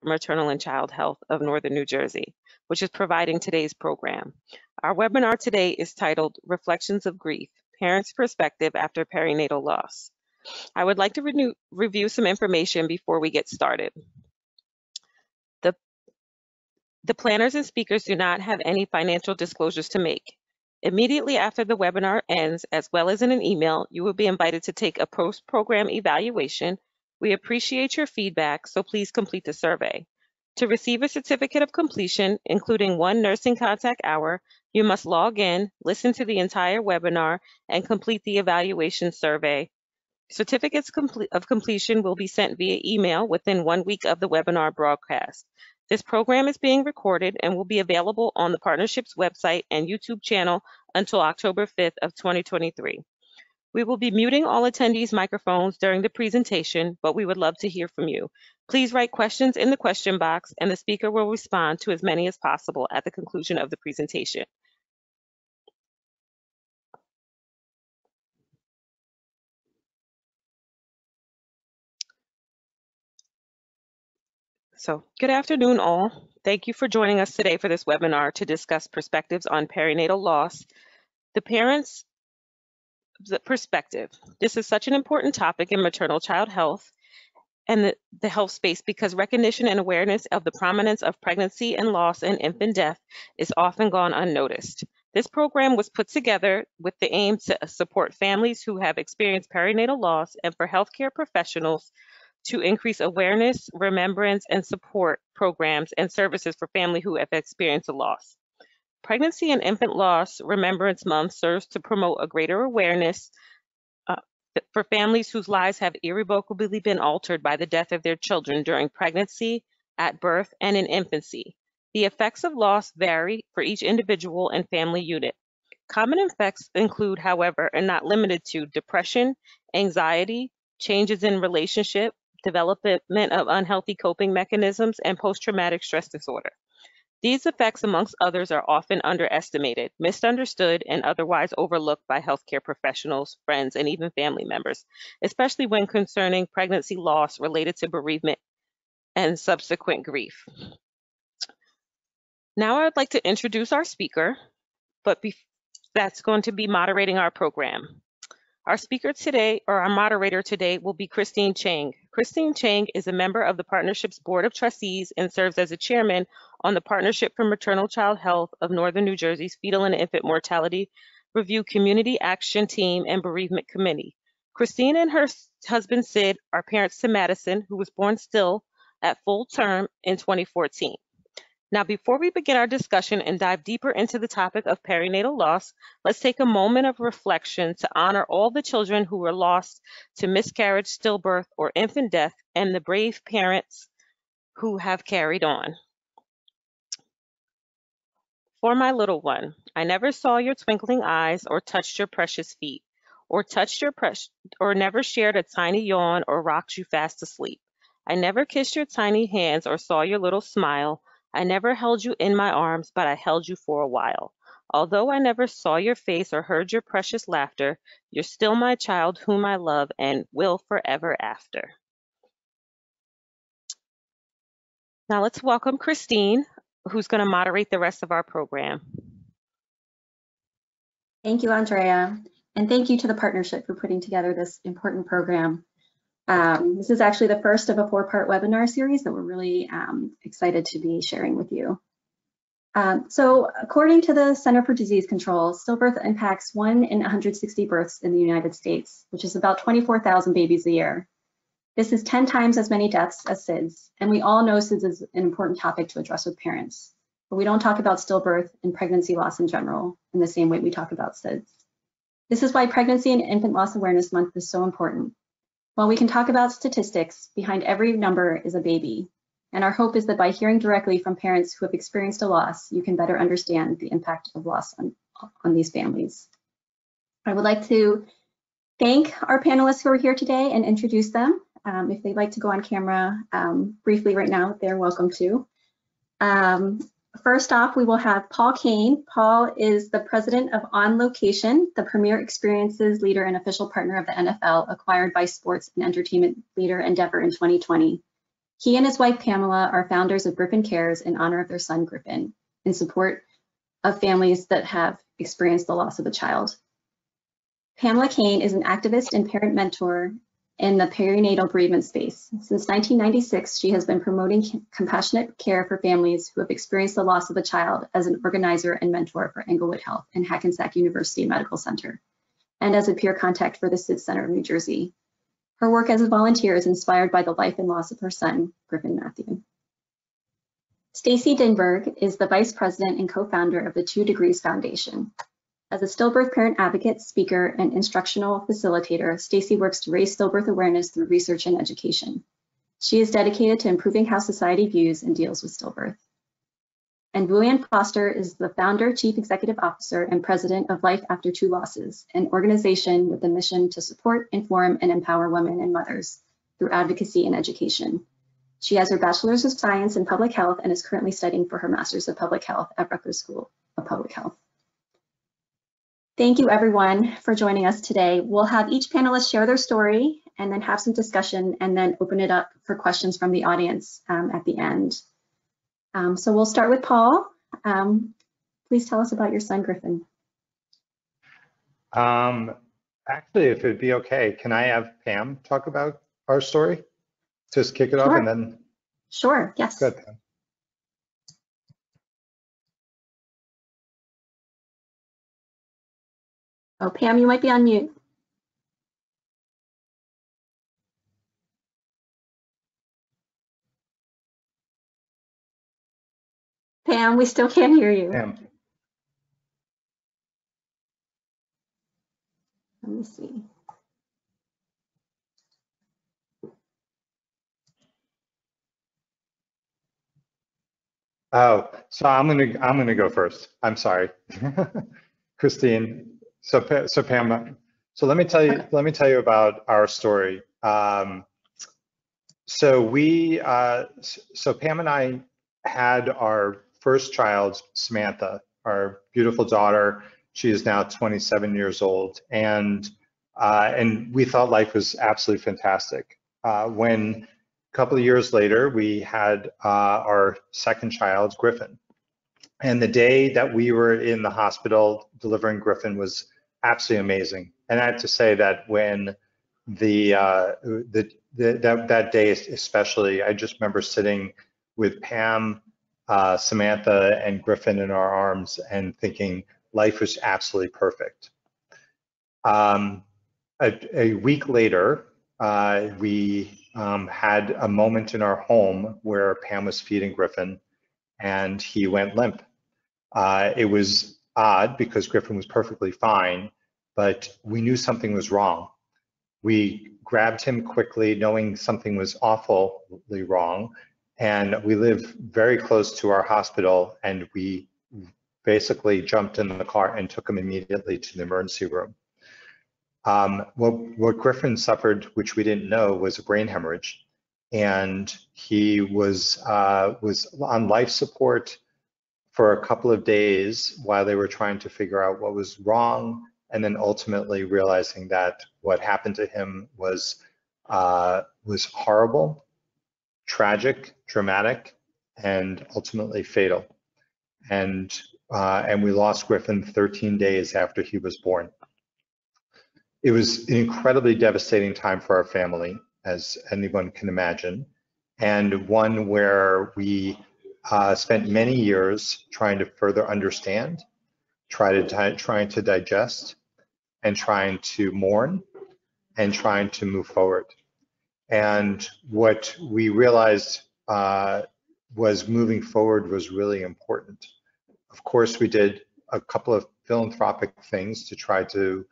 for Maternal and Child Health of Northern New Jersey, which is providing today's program. Our webinar today is titled Reflections of Grief, Parents' Perspective After Perinatal Loss. I would like to review some information before we get started. The planners and speakers do not have any financial disclosures to make. Immediately after the webinar ends, as well as in an email, you will be invited to take a post-program evaluation. We appreciate your feedback, so please complete the survey. To receive a certificate of completion, including 1 nursing contact hour, you must log in, listen to the entire webinar, and complete the evaluation survey. Certificates of completion will be sent via email within 1 week of the webinar broadcast. This program is being recorded and will be available on the partnership's website and YouTube channel until October 5th of 2023. We will be muting all attendees' microphones during the presentation, but we would love to hear from you. Please write questions in the question box and the speaker will respond to as many as possible at the conclusion of the presentation. So, good afternoon, all. Thank you for joining us today for this webinar to discuss perspectives on perinatal loss. The parents' perspective. This is such an important topic in maternal child health and the health space because recognition and awareness of the prominence of pregnancy and loss and infant death is often gone unnoticed. This program was put together with the aim to support families who have experienced perinatal loss and for healthcare professionals to increase awareness, remembrance, and support programs and services for families who have experienced a loss. Pregnancy and Infant Loss Remembrance Month serves to promote a greater awareness for families whose lives have irrevocably been altered by the death of their children during pregnancy, at birth, and in infancy. The effects of loss vary for each individual and family unit. Common effects include, however, and not limited to depression, anxiety, changes in relationship, development of unhealthy coping mechanisms, and post-traumatic stress disorder. These effects, amongst others, are often underestimated, misunderstood, and otherwise overlooked by healthcare professionals, friends, and even family members, especially when concerning pregnancy loss related to bereavement and subsequent grief. Now I would like to introduce our speaker, but that's going to be moderating our program. Our speaker today, or our moderator today, will be Christine Chang. Christine Chang is a member of the Partnership's Board of Trustees and serves as a chairman on the Partnership for Maternal Child Health of Northern New Jersey's Fetal and Infant Mortality Review Community Action Team and Bereavement Committee. Christine and her husband Sid are parents to Madison, who was born still at full term in 2014. Now, before we begin our discussion and dive deeper into the topic of perinatal loss, let's take a moment of reflection to honor all the children who were lost to miscarriage, stillbirth, or infant death, and the brave parents who have carried on. For my little one, I never saw your twinkling eyes or touched your precious feet, or never shared a tiny yawn or rocked you fast to sleep. I never kissed your tiny hands or saw your little smile. I never held you in my arms, but I held you for a while. Although I never saw your face or heard your precious laughter, you're still my child whom I love and will forever after. Now let's welcome Christine, who's going to moderate the rest of our program. Thank you, Andrea, and thank you to the partnership for putting together this important program. This is actually the first of a 4-part webinar series that we're really excited to be sharing with you. So according to the Center for Disease Control, stillbirth impacts 1 in 160 births in the United States, which is about 24,000 babies a year. This is 10 times as many deaths as SIDS, and we all know SIDS is an important topic to address with parents, but we don't talk about stillbirth and pregnancy loss in general in the same way we talk about SIDS. This is why Pregnancy and Infant Loss Awareness Month is so important. While we can talk about statistics, behind every number is a baby. And our hope is that by hearing directly from parents who have experienced a loss, you can better understand the impact of loss on these families. I would like to thank our panelists who are here today and introduce them. If they'd like to go on camera briefly right now, they're welcome to. First off, we will have Paul Caine. Paul is the president of On Location, the premier experiences leader and official partner of the NFL, acquired by sports and entertainment leader Endeavor in 2020. He and his wife, Pamela, are founders of Griffin Cares in honor of their son, Griffin, in support of families that have experienced the loss of a child. Pamela Caine is an activist and parent mentor in the perinatal bereavement space. Since 1996, she has been promoting compassionate care for families who have experienced the loss of a child as an organizer and mentor for Englewood Health and Hackensack University Medical Center, and as a peer contact for the SIDS Center of New Jersey. Her work as a volunteer is inspired by the life and loss of her son, Griffin Matthew. Stacy Dinburg is the vice president and co-founder of the 2 Degrees Foundation. As a stillbirth parent advocate, speaker, and instructional facilitator, Stacy works to raise stillbirth awareness through research and education. She is dedicated to improving how society views and deals with stillbirth. And Bouanne Foster is the founder, chief executive officer, and president of Life After 2 Losses, an organization with a mission to support, inform, and empower women and mothers through advocacy and education. She has her Bachelor's of Science in Public Health and is currently studying for her Master's of Public Health at Rutgers School of Public Health. Thank you, everyone, for joining us today. We'll have each panelist share their story and then have some discussion and then open it up for questions from the audience at the end. So we'll start with Paul. Please tell us about your son, Griffin. Actually, if it'd be okay, can I have Pam talk about our story? Just kick it off and then. Sure, yes. Good, Pam. Oh, Pam, you might be on mute. Pam, we still can't hear you. Pam. Let me see. Oh, so I'm gonna go first. I'm sorry, Christine. So Pam. So let me tell you about our story. So Pam and I had our first child, Samantha, our beautiful daughter. She is now 27 years old, and we thought life was absolutely fantastic. When a couple of years later, we had our second child, Griffin. And the day that we were in the hospital delivering Griffin was absolutely amazing. And I have to say that when that day especially, I just remember sitting with Pam, Samantha, and Griffin in our arms and thinking life was absolutely perfect. A week later, we had a moment in our home where Pam was feeding Griffin and he went limp. It was odd because Griffin was perfectly fine, but we knew something was wrong. We grabbed him quickly, knowing something was awfully wrong, and we live very close to our hospital, and we basically jumped in the car and took him immediately to the emergency room. What Griffin suffered, which we didn't know, was a brain hemorrhage, and he was on life support for a couple of days while they were trying to figure out what was wrong, and then ultimately realizing that what happened to him was horrible, tragic, dramatic, and ultimately fatal. And we lost Griffin 13 days after he was born. It was an incredibly devastating time for our family, as anyone can imagine, and one where we spent many years trying to further understand, trying to digest, and trying to mourn, and trying to move forward. And what we realized was moving forward was really important. Of course, we did a couple of philanthropic things to try to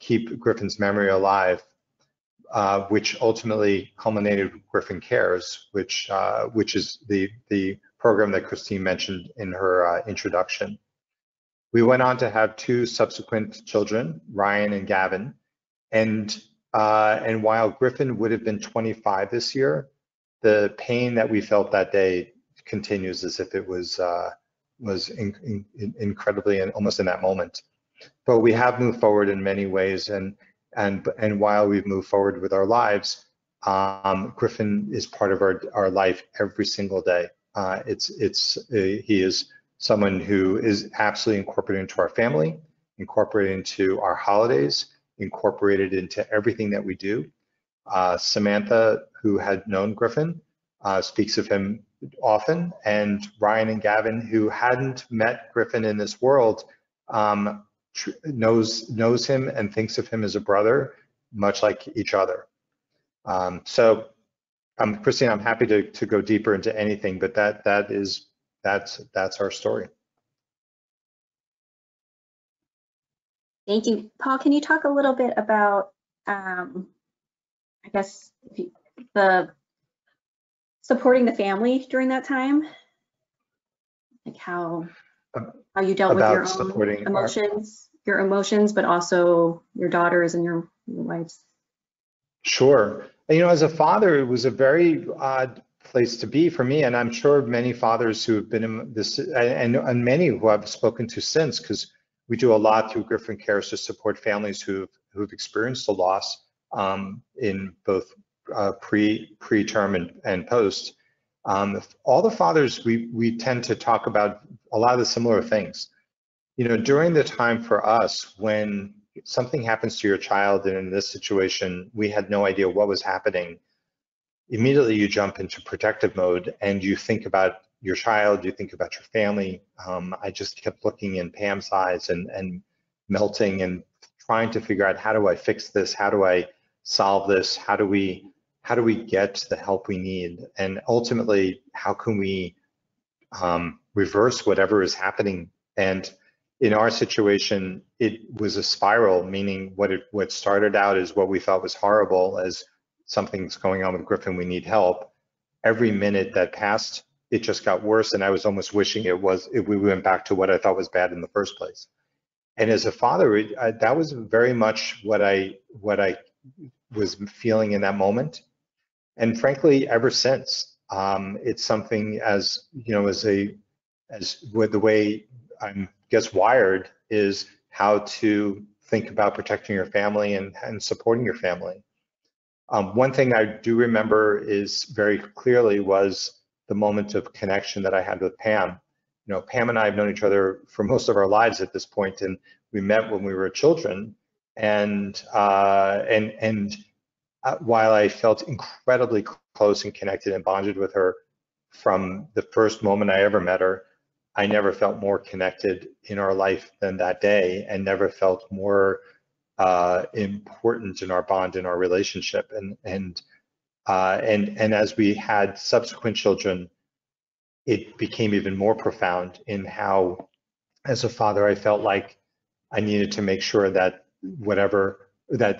keep Griffin's memory alive, which ultimately culminated with Griffin Cares, which is the program that Christine mentioned in her introduction. We went on to have 2 subsequent children, Ryan and Gavin, and while Griffin would have been 25 this year, the pain that we felt that day continues as if it was incredibly and almost in that moment. But we have moved forward in many ways, and while we've moved forward with our lives, Griffin is part of our life every single day. He is someone who is absolutely incorporated into our family, incorporated into our holidays, incorporated into everything that we do. Samantha, who had known Griffin, speaks of him often, and Ryan and Gavin, who hadn't met Griffin in this world, knows him and thinks of him as a brother, much like each other. Christine, I'm happy to go deeper into anything, but that's our story. Thank you. Paul, can you talk a little bit about, I guess, the supporting the family during that time? Like how you dealt with your own emotions, but also your daughters and your wife's. Sure. As a father, it was a very odd place to be for me, and I'm sure many fathers who have been in this, and many who I've spoken to since, because we do a lot through Griffin Cares to support families who've experienced a loss in both preterm and post. All the fathers, we tend to talk about a lot of the similar things. During the time for us when something happens to your child, and in this situation, we had no idea what was happening, immediately you jump into protective mode and you think about your child, you think about your family. I just kept looking in Pam's eyes and melting and trying to figure out, how do I fix this? How do I solve this? How do we get the help we need? And ultimately, how can we reverse whatever is happening? And in our situation, it was a spiral, meaning what started out as what we thought was horrible, as something's going on with Griffin, we need help. Every minute that passed, it just got worse, and I was almost wishing we went back to what I thought was bad in the first place. And as a father, that was very much what I was feeling in that moment. And frankly, ever since, it's something as the way I'm wired is how to think about protecting your family and supporting your family. One thing I do remember is very clearly was the moment of connection that I had with Pam. Pam and I have known each other for most of our lives at this point, and we met when we were children. And while I felt incredibly close and connected and bonded with her from the first moment I ever met her, I never felt more connected in our life than that day, and never felt more important in our bond, in our relationship. And as we had subsequent children, it became even more profound in how, as a father, I felt like I needed to make sure that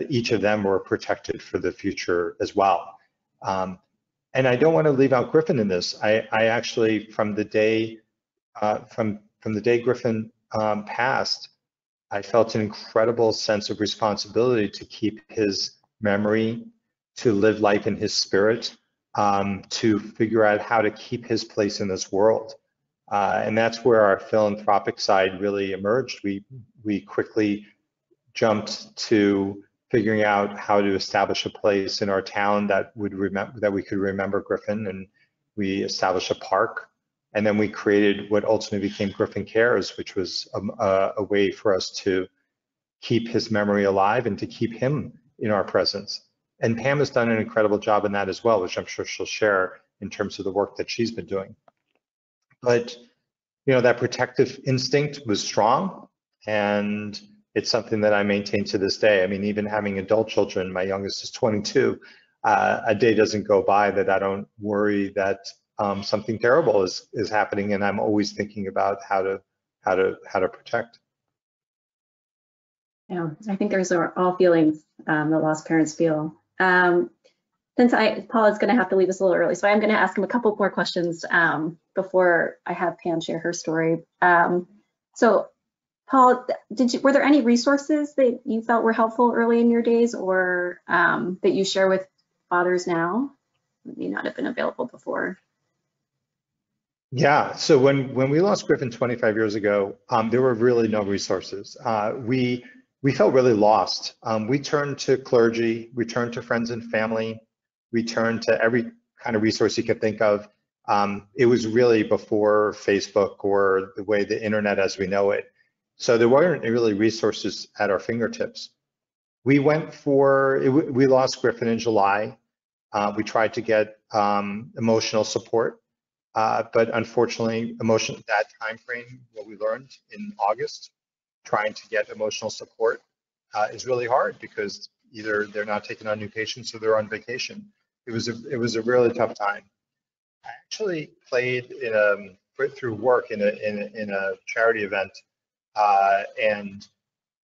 each of them were protected for the future as well. And I don't want to leave out Griffin in this. I actually, from the day Griffin passed, I felt an incredible sense of responsibility to keep his memory, to live life in his spirit, to figure out how to keep his place in this world. And that's where our philanthropic side really emerged. We quickly jumped to figuring out how to establish a place in our town that we could remember Griffin, and we established a park. And then we created what ultimately became Griffin Cares, which was a way for us to keep his memory alive and to keep him in our presence. And Pam has done an incredible job in that as well, which I'm sure she'll share in terms of the work that she's been doing. But that protective instinct was strong, and it's something that I maintain to this day. I mean, even having adult children, my youngest is 22, a day doesn't go by that I don't worry that something terrible is happening, and I'm always thinking about how to protect. Yeah, I think there's all feelings that lost parents feel. Since Paul is going to have to leave us a little early, so I'm going to ask him a couple more questions before I have Pam share her story. So, Paul, were there any resources that you felt were helpful early in your days, or that you share with fathers now that may not have been available before? Yeah, so when we lost Griffin 25 years ago, there were really no resources. We felt really lost. We turned to clergy, we turned to friends and family, We turned to every kind of resource you could think of. It was really before Facebook or the way the internet as we know it. So there weren't really resources at our fingertips. We lost Griffin in July. We tried to get emotional support, but unfortunately, that time frame, what we learned in August, trying to get emotional support is really hard because either they're not taking on new patients or they're on vacation. It was a really tough time. I actually played through work in a charity event, and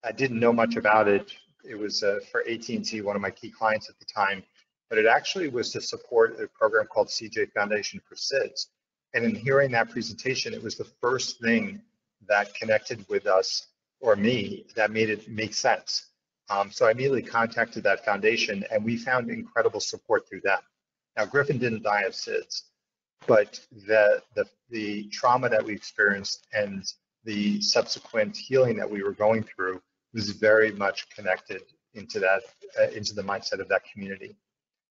I didn't know much about it. It was for AT&T, one of my key clients at the time, but it actually was to support a program called CJ Foundation for SIDS. And in hearing that presentation, it was the first thing that connected with us, or me, that made it make sense. So I immediately contacted that foundation, and we found incredible support through them. Now, Griffin didn't die of SIDS, but the trauma that we experienced and the subsequent healing that we were going through was very much connected into the mindset of that community.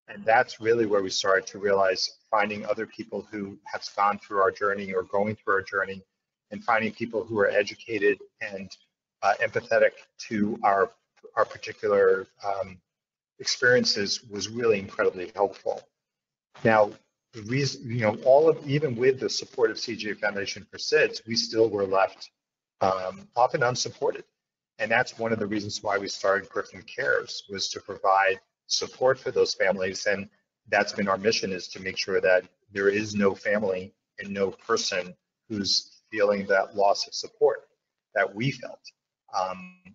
And that's really where we started to realize finding other people who have gone through our journey or going through our journey, and finding people who are educated and empathetic to our particular experiences was really incredibly helpful. Now, the reason, even with the support of CJ Foundation for SIDS, we still were left often unsupported. And that's one of the reasons why we started Griffin Cares, was to provide support for those families. And that's been our mission, is to make sure that there is no family and no person who's feeling that loss of support that we felt.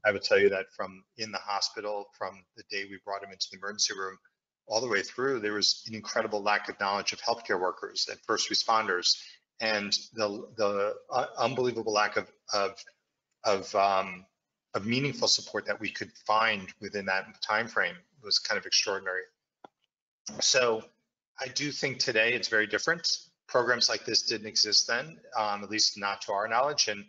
I would tell you that from in the hospital, from the day we brought him into the emergency room, all the way through, there was an incredible lack of knowledge of healthcare workers and first responders, and the unbelievable lack of meaningful support that we could find within that time frame was kind of extraordinary. So I do think today it's very different. Programs like this didn't exist then, at least not to our knowledge, and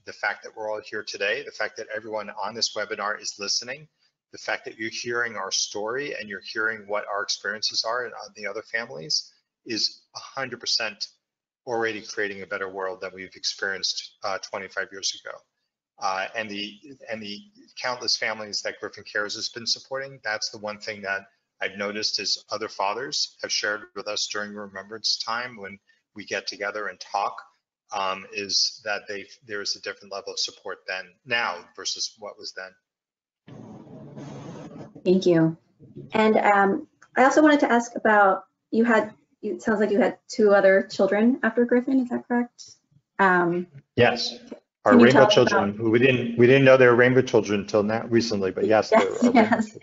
the fact that we're all here today, the fact that everyone on this webinar is listening, the fact that you're hearing our story and you're hearing what our experiences are and the other families is 100% already creating a better world than we've experienced 25 years ago. And the countless families that Griffin Cares has been supporting, that's the one thing that I've noticed is other fathers have shared with us during Remembrance Time when we get together and talk, is that there is a different level of support now versus what was then. Thank you. And I also wanted to ask about, it sounds like you had 2 other children after Griffin, is that correct? Yes. Our rainbow children, who we didn't know they were rainbow children until now recently, but yes, they were yes.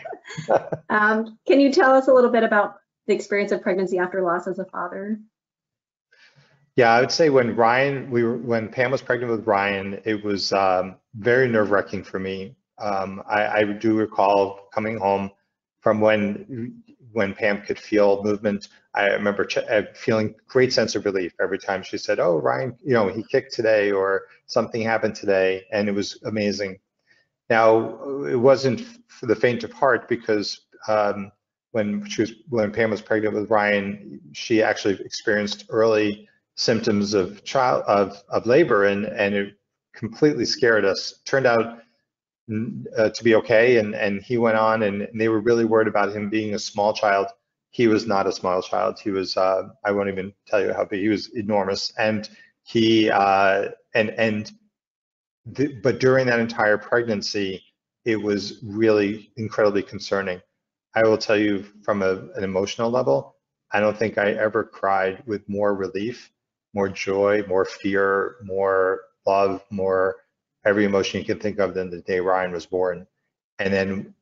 Can you tell us a little bit about the experience of pregnancy after loss as a father? Yeah, I would say when Pam was pregnant with Ryan, it was very nerve-wracking for me. I do recall coming home from when Pam could feel movement. I remember feeling great sense of relief every time she said, "Oh, Ryan, he kicked today," or "Something happened today," and it was amazing. Now, it wasn't for the faint of heart, because when Pam was pregnant with Ryan, she actually experienced early symptoms of labor, and it completely scared us. Turned out to be okay, and he went on, and they were really worried about him being a small child. He was not a small child. He was I won't even tell you how big. He was enormous, and but during that entire pregnancy, it was really incredibly concerning. I will tell you, from an emotional level, I don't think I ever cried with more relief, more joy, more fear, more love, more every emotion you can think of than the day Ryan was born. And then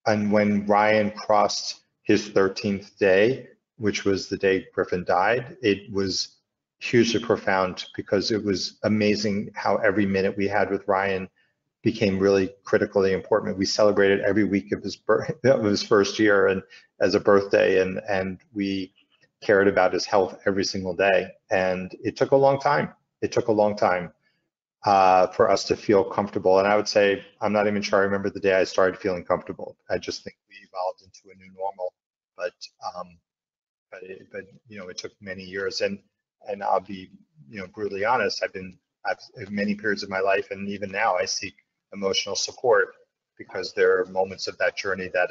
and when Ryan crossed his 13th day, which was the day Griffin died, it was hugely profound, because it was amazing how every minute we had with Ryan became really critically important. We celebrated every week of his first year and as a birthday, and we cared about his health every single day. And it took a long time. It took a long time. for us to feel comfortable. And I would say, I'm not even sure I remember the day I started feeling comfortable. I just think we evolved into a new normal, but you know, it took many years. And I'll be, you know, brutally honest, I've in many periods of my life, and even now I seek emotional support because there are moments of that journey that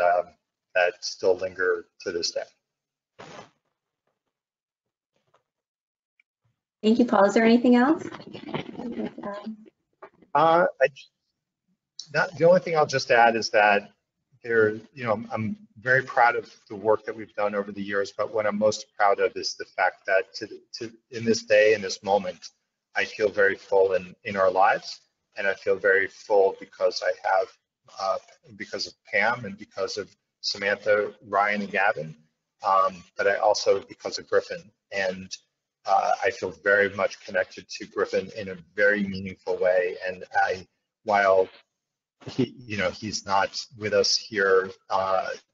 that still linger to this day. Thank you, Paul. Is there anything else? The only thing I'll just add is that you know, I'm very proud of the work that we've done over the years, but what I'm most proud of is the fact that in this day, in this moment, I feel very full in our lives, and I feel very full because I have, because of Pam and because of Samantha, Ryan, and Gavin, but I also because of Griffin. And I feel very much connected to Griffin in a very meaningful way. And while you know, he's not with us here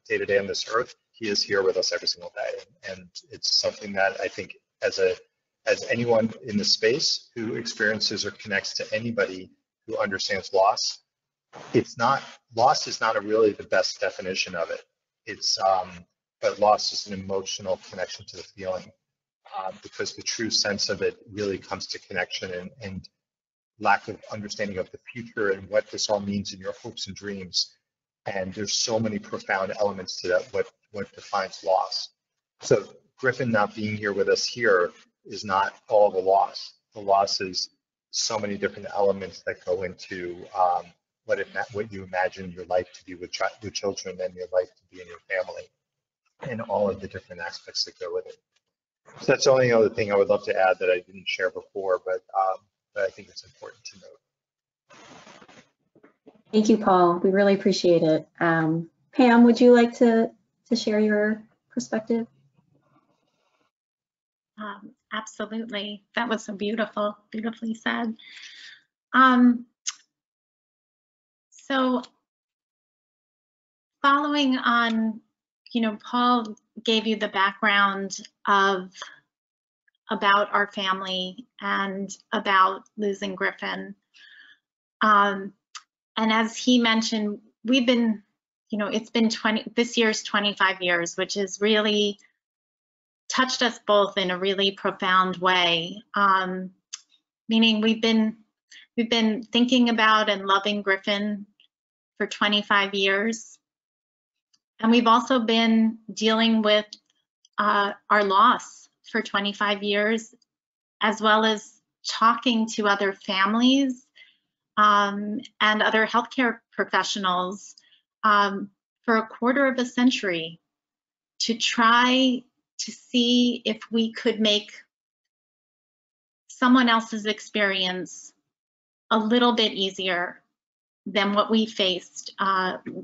day to day on this earth, he is here with us every single day. And it's something that I think as anyone in the space who experiences or connects to anybody who understands loss, loss is not really the best definition of it. But loss is an emotional connection to the feeling, because the true sense of it really comes to connection and lack of understanding of the future and what this all means in your hopes and dreams. And there's so many profound elements to that, what defines loss. So Griffin not being here with us here is not all the loss. The loss is so many different elements that go into what you imagine your life to be with children and your life to be in your family, and all of the different aspects that go with it. So that's the only other thing I would love to add that I didn't share before, but I think it's important to note. Thank you, Paul. We really appreciate it. Pam, would you like to share your perspective? Absolutely. That was so beautifully said. So following on, you know, Paul gave you the background about our family and about losing Griffin. And as he mentioned, we've been, you know, it's been this year's 25 years, which has really touched us both in a really profound way. Meaning we've been thinking about and loving Griffin for 25 years. And we've also been dealing with our loss for 25 years, as well as talking to other families and other healthcare professionals for a quarter of a century to try to see if we could make someone else's experience a little bit easier than what we faced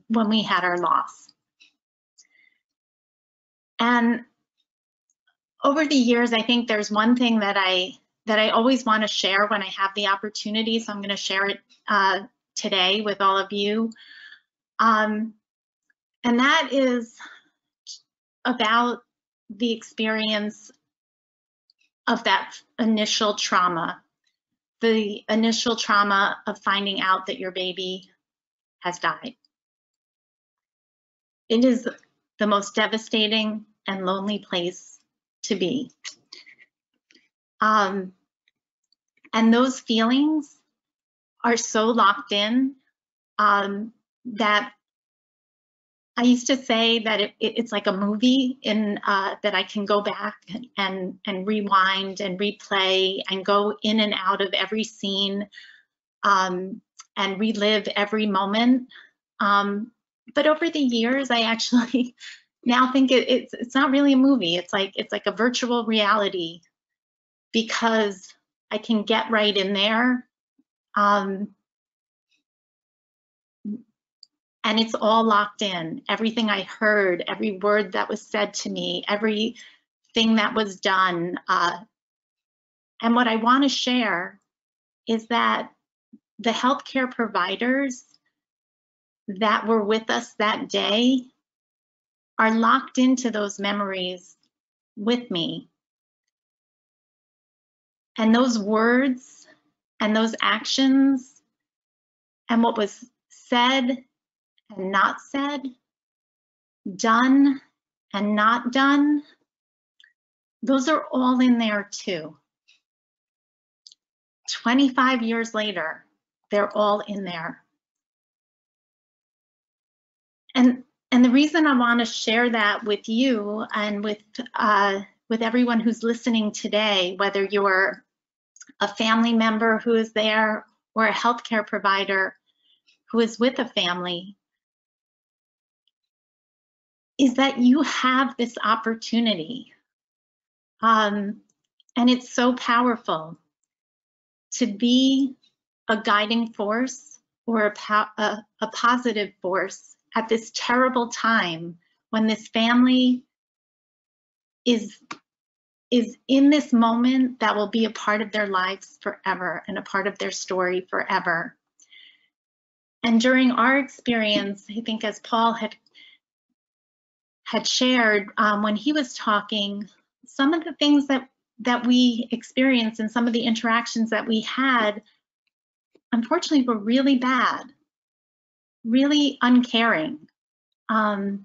when we had our loss. And over the years, I think there's one thing that I always want to share when I have the opportunity, so I'm going to share it today with all of you. And that is about the experience of that initial trauma, the initial trauma of finding out that your baby has died. It is the most devastating and lonely place to be. And those feelings are so locked in that I used to say that it's like a movie that I can go back and rewind and replay and go in and out of every scene and relive every moment. But over the years, I actually now think it's not really a movie. It's like a virtual reality, because I can get right in there. And it's all locked in. Everything I heard, every word that was said to me, everything that was done. And what I want to share is that the healthcare providers that were with us that day are locked into those memories with me. And those words and those actions and what was said and not said, done and not done, those are all in there too. 25 years later, they're all in there. And the reason I want to share that with you and with everyone who's listening today, whether you're a family member who is there or a healthcare provider who is with a family, is that you have this opportunity. And it's so powerful to be a guiding force or a positive force at this terrible time when this family is in this moment that will be a part of their lives forever and a part of their story forever. And during our experience, I think as Paul had shared when he was talking, some of the things that we experienced and some of the interactions that we had, unfortunately, were really bad, really uncaring. And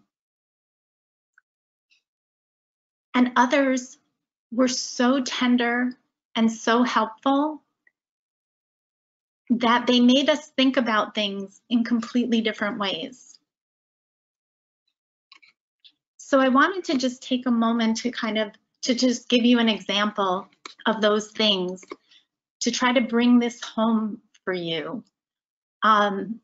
others were so tender and so helpful that they made us think about things in completely different ways. So I wanted to just take a moment to just give you an example of those things to try to bring this home for you. And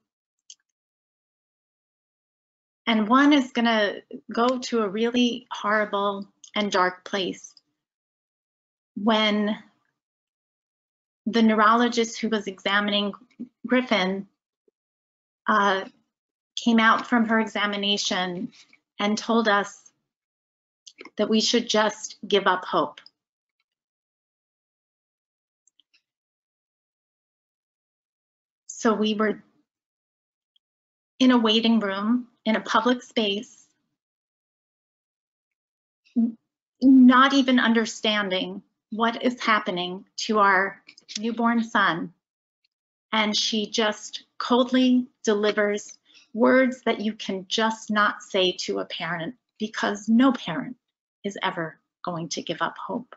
one is going to go to a really horrible and dark place. When the neurologist who was examining Griffin came out from her examination and told us that we should just give up hope. So we were in a waiting room in a public space, not even understanding what is happening to our newborn son. And she just coldly delivers words that you can just not say to a parent, because no parent is ever going to give up hope.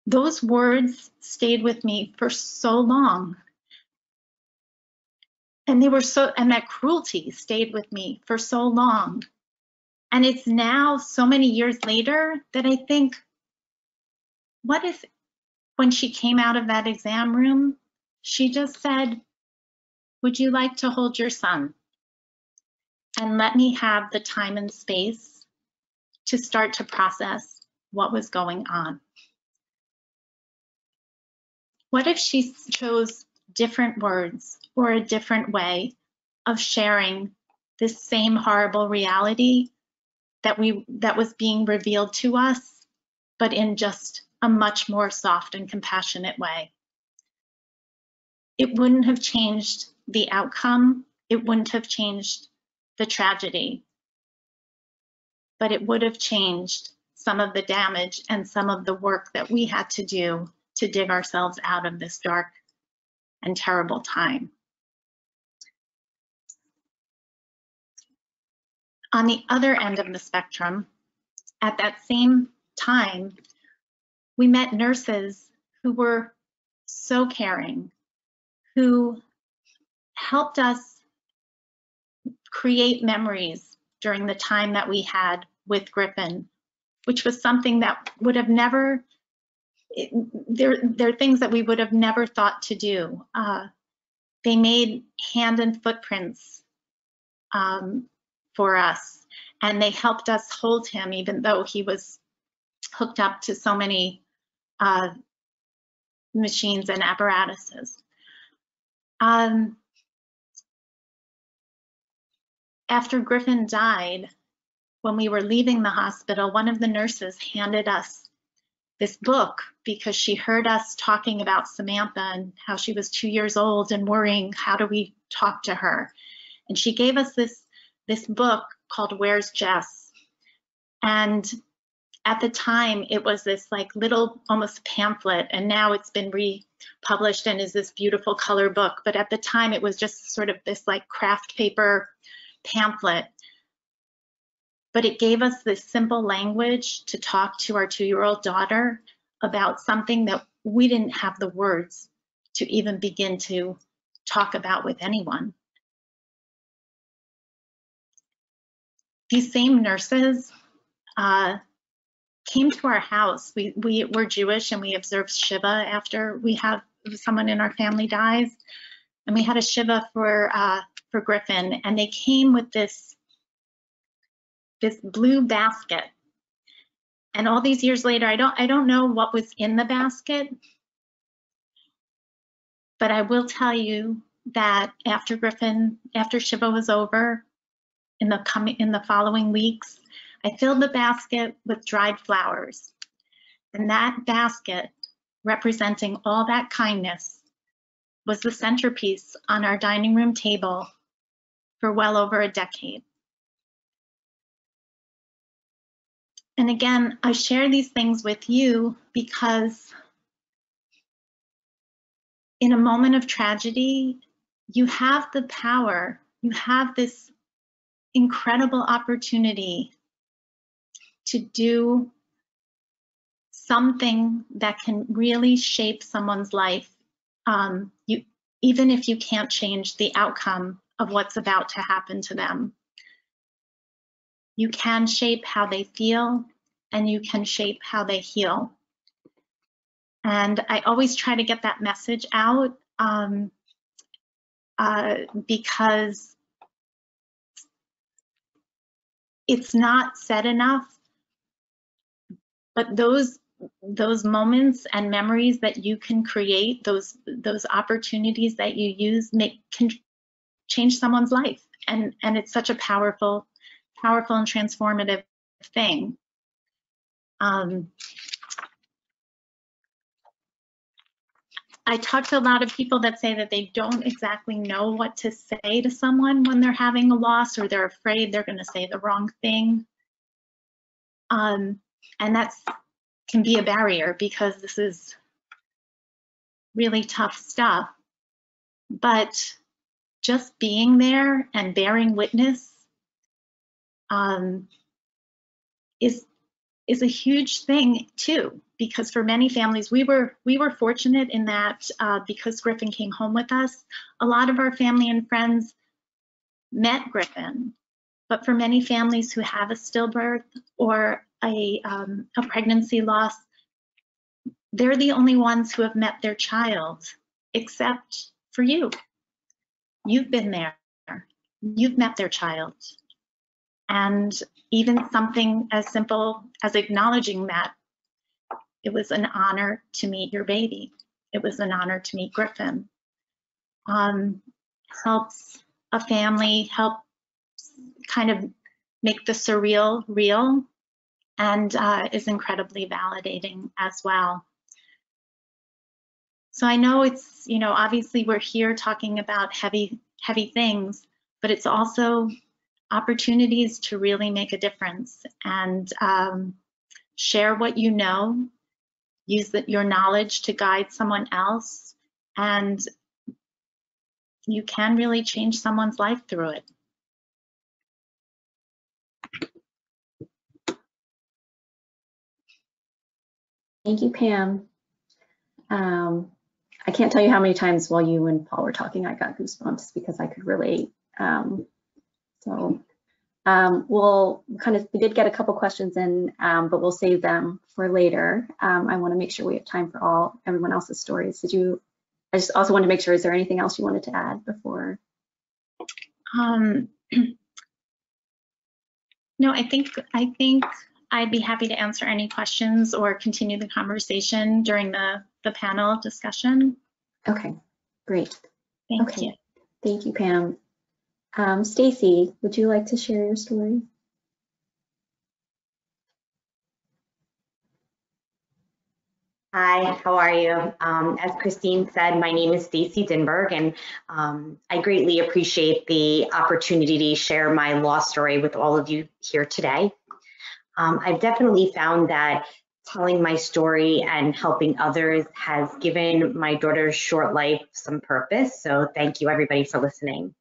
Those words stayed with me for so long. And that cruelty stayed with me for so long. And it's now so many years later that I think, what if when she came out of that exam room, she just said, would you like to hold your son? And let me have the time and space to start to process what was going on. What if she chose different words or a different way of sharing this same horrible reality that was being revealed to us, but in just a much more soft and compassionate way? It wouldn't have changed the outcome. It wouldn't have changed the tragedy, but it would have changed some of the damage and some of the work that we had to do to dig ourselves out of this dark and terrible time. On the other end of the spectrum, at that same time, we met nurses who were so caring, who helped us create memories during the time that we had with Griffin, which was something that would have never, there are things that we would have never thought to do. They made hand and footprints for us, and they helped us hold him even though he was hooked up to so many machines and apparatuses. After Griffin died, when we were leaving the hospital, one of the nurses handed us this book because she heard us talking about Samantha and how she was 2 years old and worrying, how do we talk to her? And she gave us this book called Where's Jess? And at the time, it was this like little almost pamphlet, and now it's been republished and is this beautiful color book. But at the time, it was just sort of this like craft paper pamphlet. But it gave us this simple language to talk to our 2-year-old daughter about something that we didn't have the words to even begin to talk about with anyone. These same nurses came to our house. We were Jewish, and we observed Shiva after someone in our family dies, and we had a Shiva for Griffin, and they came with this blue basket. And all these years later, I don't know what was in the basket, but I will tell you that after Shiva was over, in the following weeks, I filled the basket with dried flowers. And that basket, representing all that kindness, was the centerpiece on our dining room table for well over a decade. And again, I share these things with you because in a moment of tragedy, you have the power, you have this incredible opportunity to do something that can really shape someone's life, even if you can't change the outcome of what's about to happen to them. You can shape how they feel, and you can shape how they heal. And I always try to get that message out because it's not said enough, but those moments and memories that you can create, those opportunities that you use can change someone's life. And it's such a powerful and transformative thing. I talk to a lot of people that say that they don't exactly know what to say to someone when they're having a loss, or they're afraid they're going to say the wrong thing. And that can be a barrier because this is really tough stuff. But just being there and bearing witness is a huge thing too, because for many families, we were fortunate in that because Griffin came home with us, a lot of our family and friends met Griffin. But for many families who have a stillbirth or a pregnancy loss, they're the only ones who have met their child, except for you. You've been there. You've met their child. And even something as simple as acknowledging that it was an honor to meet your baby. It was an honor to meet Griffin. Helps a family, help kind of make the surreal real, and is incredibly validating as well. So I know it's, obviously we're here talking about heavy things, but it's also opportunities to really make a difference and share what you know, use your knowledge to guide someone else, and you can really change someone's life through it. Thank you, Pam. I can't tell you how many times while you and Paul were talking, I got goosebumps because I could relate. We did get a couple questions in, but we'll save them for later. I want to make sure we have time for everyone else's stories. I just also wanted to make sure, is there anything else you wanted to add before? No, I think I'd be happy to answer any questions or continue the conversation during the panel discussion. Okay, great. Thank you. Thank you, Pam. Stacy, would you like to share your story? Hi, how are you? As Christine said, my name is Stacy Dinburg, and I greatly appreciate the opportunity to share my loss story with all of you here today. I've definitely found that telling my story and helping others has given my daughter's short life some purpose. So thank you everybody for listening.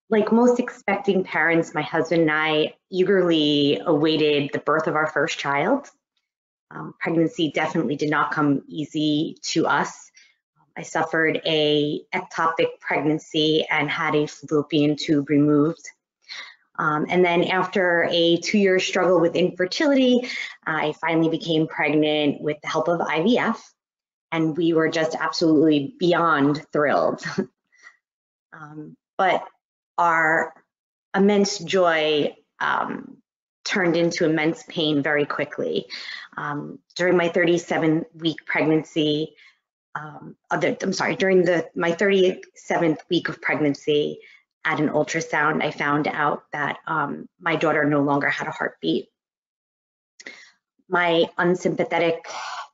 Like most expecting parents, my husband and I eagerly awaited the birth of our first child. Pregnancy definitely did not come easy to us. I suffered a ectopic pregnancy and had a fallopian tube removed. And then after a 2-year struggle with infertility, I finally became pregnant with the help of IVF, and we were just absolutely beyond thrilled. But our immense joy turned into immense pain very quickly. During my 37-week pregnancy, during my 37th week of pregnancy, at an ultrasound, I found out that my daughter no longer had a heartbeat. My unsympathetic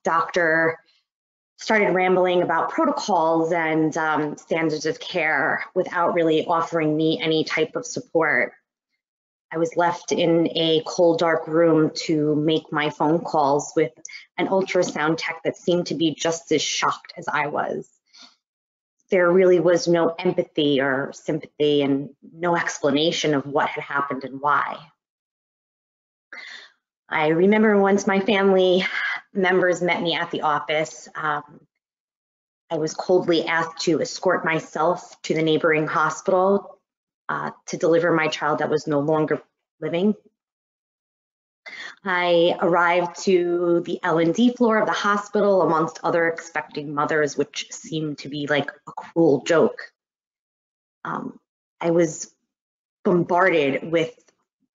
doctor started rambling about protocols and standards of care without really offering me any type of support. I was left in a cold, dark room to make my phone calls with an ultrasound tech that seemed to be just as shocked as I was. There really was no empathy or sympathy and no explanation of what had happened and why. I remember once my family members met me at the office, I was coldly asked to escort myself to the neighboring hospital to deliver my child that was no longer living. I arrived to the L&D floor of the hospital amongst other expecting mothers, which seemed to be like a cruel joke. I was bombarded with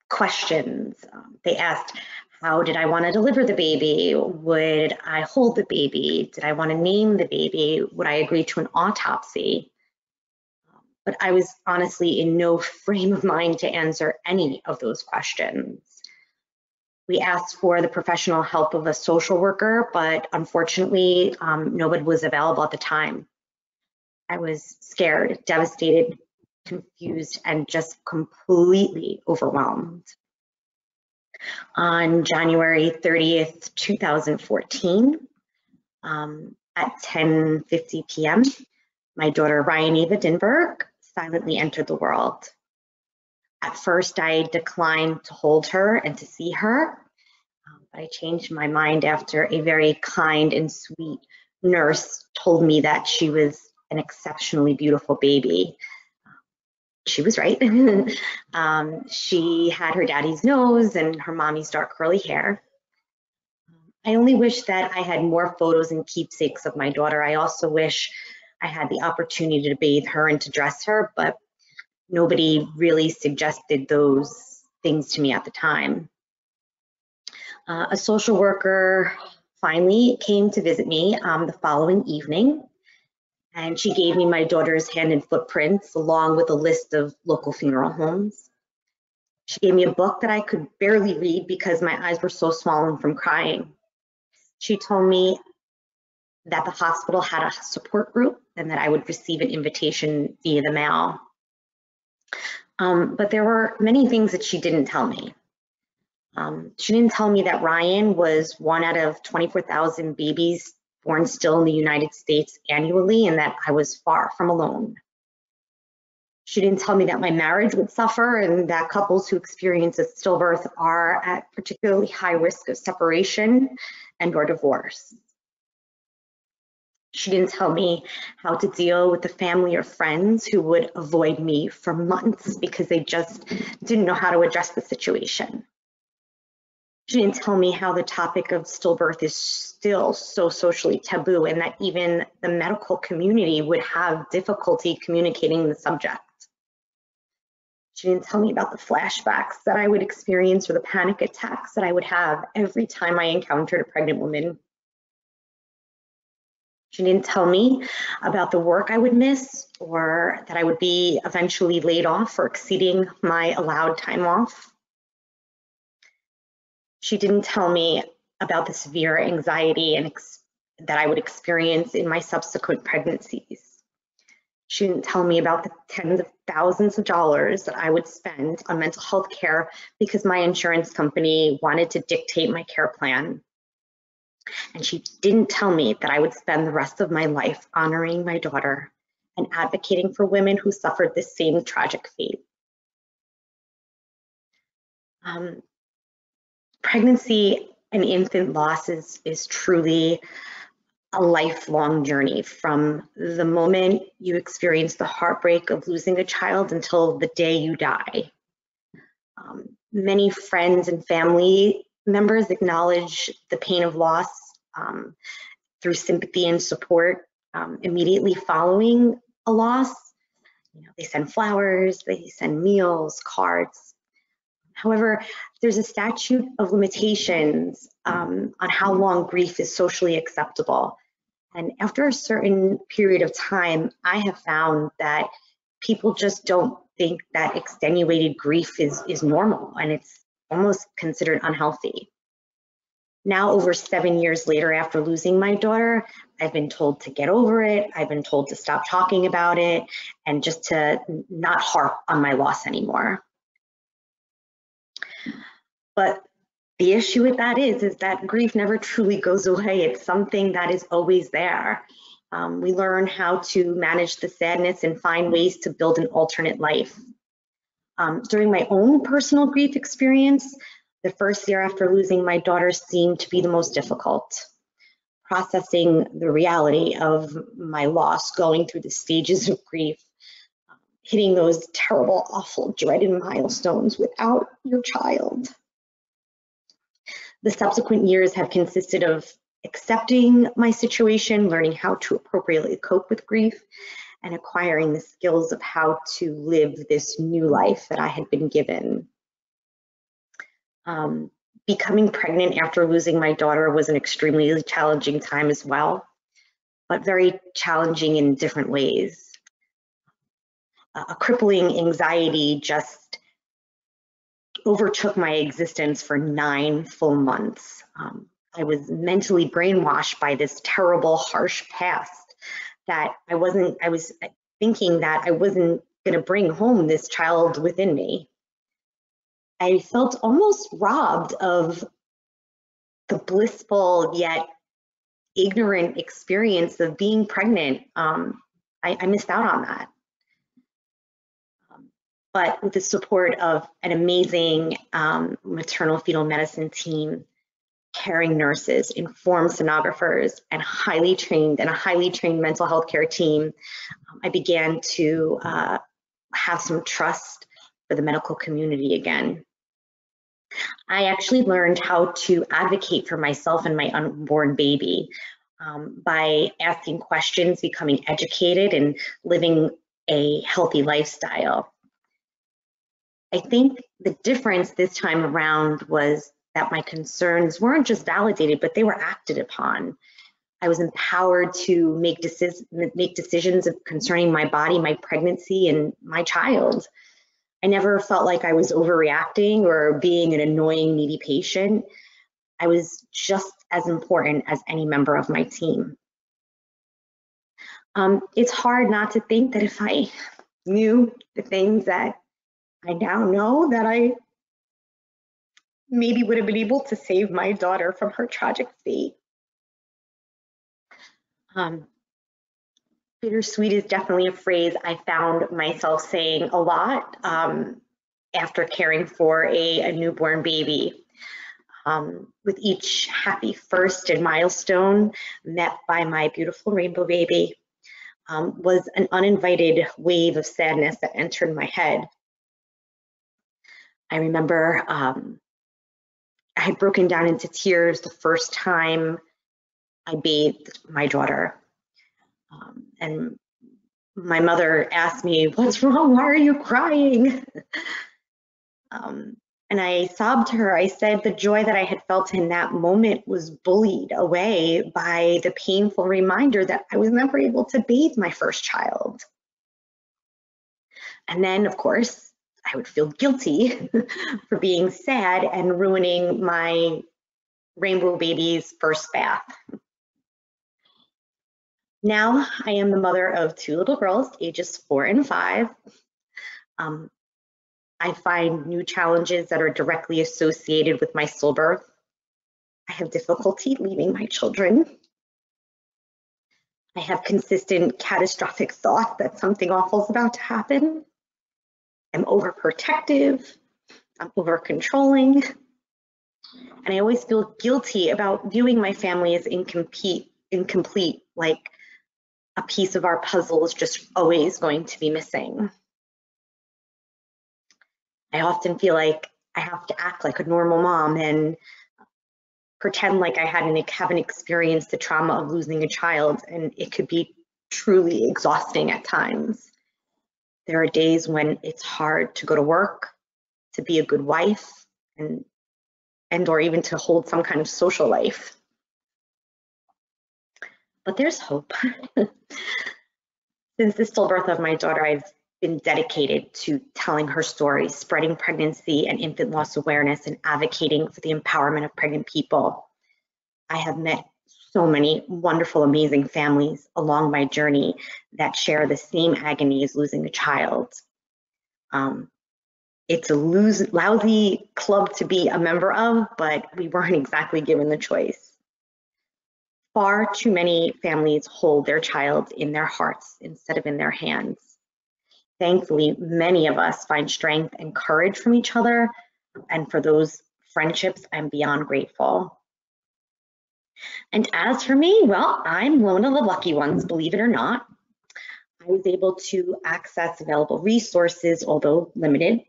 questions. They asked, how did I want to deliver the baby? Would I hold the baby? Did I want to name the baby? Would I agree to an autopsy? But I was honestly in no frame of mind to answer any of those questions. We asked for the professional help of a social worker, but unfortunately, nobody was available at the time. I was scared, devastated, confused, and just completely overwhelmed. On January 30th, 2014, at 10:50 p.m., my daughter Ryan-Eva Dinburg silently entered the world. At first, I declined to hold her and to see her, but I changed my mind after a very kind and sweet nurse told me that she was an exceptionally beautiful baby. She was right. She had her daddy's nose and her mommy's dark curly hair. I only wish that I had more photos and keepsakes of my daughter. I also wish I had the opportunity to bathe her and to dress her, but nobody really suggested those things to me at the time. A social worker finally came to visit me the following evening, and she gave me my daughter's hand and footprints along with a list of local funeral homes. She gave me a book that I could barely read because my eyes were so swollen from crying. She told me that the hospital had a support group and that I would receive an invitation via the mail. But there were many things that she didn't tell me. She didn't tell me that Ryan was one out of 24,000 babies born still in the United States annually and that I was far from alone. She didn't tell me that my marriage would suffer and that couples who experience a stillbirth are at particularly high risk of separation and or divorce. She didn't tell me how to deal with the family or friends who would avoid me for months because they just didn't know how to address the situation. She didn't tell me how the topic of stillbirth is still so socially taboo and that even the medical community would have difficulty communicating the subject. She didn't tell me about the flashbacks that I would experience or the panic attacks that I would have every time I encountered a pregnant woman. She didn't tell me about the work I would miss or that I would be eventually laid off for exceeding my allowed time off. She didn't tell me about the severe anxiety and that I would experience in my subsequent pregnancies. She didn't tell me about the tens of thousands of dollars that I would spend on mental health care because my insurance company wanted to dictate my care plan. And she didn't tell me that I would spend the rest of my life honoring my daughter and advocating for women who suffered the same tragic fate. Pregnancy and infant loss is truly a lifelong journey, from the moment you experience the heartbreak of losing a child until the day you die. Many friends and family members acknowledge the pain of loss through sympathy and support immediately following a loss. You know, they send flowers, they send meals, cards. However, there's a statute of limitations on how long grief is socially acceptable. And after a certain period of time, I have found that people just don't think that extenuated grief is normal, and it's almost considered unhealthy. Now, over 7 years later after losing my daughter, I've been told to get over it. I've been told to stop talking about it and just to not harp on my loss anymore. But the issue with that is that grief never truly goes away. It's something that is always there. We learn how to manage the sadness and find ways to build an alternate life. During my own personal grief experience, the first year after losing my daughter seemed to be the most difficult. Processing the reality of my loss, going through the stages of grief, hitting those terrible, awful, dreaded milestones without your child. The subsequent years have consisted of accepting my situation, learning how to appropriately cope with grief, and acquiring the skills of how to live this new life that I had been given. Becoming pregnant after losing my daughter was an extremely challenging time as well, but very challenging in different ways. A crippling anxiety just overtook my existence for 9 full months. I was mentally brainwashed by this terrible, harsh past that I was thinking that I wasn't gonna bring home this child within me. I felt almost robbed of the blissful yet ignorant experience of being pregnant. I missed out on that. But with the support of an amazing maternal fetal medicine team, caring nurses, informed sonographers, and a highly trained mental health care team, I began to have some trust for the medical community again. I actually learned how to advocate for myself and my unborn baby by asking questions, becoming educated, and living a healthy lifestyle. I think the difference this time around was that my concerns weren't just validated, but they were acted upon. I was empowered to make decisions concerning my body, my pregnancy, and my child. I never felt like I was overreacting or being an annoying, needy patient. I was just as important as any member of my team. It's hard not to think that if I knew the things that I now know, that I maybe would have been able to save my daughter from her tragic fate. Bittersweet is definitely a phrase I found myself saying a lot after caring for a newborn baby. With each happy first and milestone met by my beautiful rainbow baby was an uninvited wave of sadness that entered my head. I remember I had broken down into tears the first time I bathed my daughter. And my mother asked me, "What's wrong? Why are you crying?" And I sobbed to her. I said the joy that I had felt in that moment was bullied away by the painful reminder that I was never able to bathe my first child. And then, of course, I would feel guilty for being sad and ruining my rainbow baby's first bath. Now I am the mother of 2 little girls, ages 4 and 5. I find new challenges that are directly associated with my stillbirth. I have difficulty leaving my children. I have consistent catastrophic thought that something awful is about to happen. I'm overprotective. I'm over-controlling. And I always feel guilty about viewing my family as incomplete, like a piece of our puzzle is just always going to be missing. I often feel like I have to act like a normal mom and pretend like I haven't experienced the trauma of losing a child, and it could be truly exhausting at times. There are days when it's hard to go to work, to be a good wife, and or even to hold some kind of social life. But there's hope. Since the stillbirth of my daughter, I've been dedicated to telling her story, spreading pregnancy and infant loss awareness, and advocating for the empowerment of pregnant people. I have met so many wonderful, amazing families along my journey that share the same agony as losing a child. It's a lousy club to be a member of, but we weren't exactly given the choice. Far too many families hold their child in their hearts instead of in their hands. Thankfully, many of us find strength and courage from each other, and for those friendships, I'm beyond grateful. And as for me, well, I'm one of the lucky ones, believe it or not. I was able to access available resources, although limited.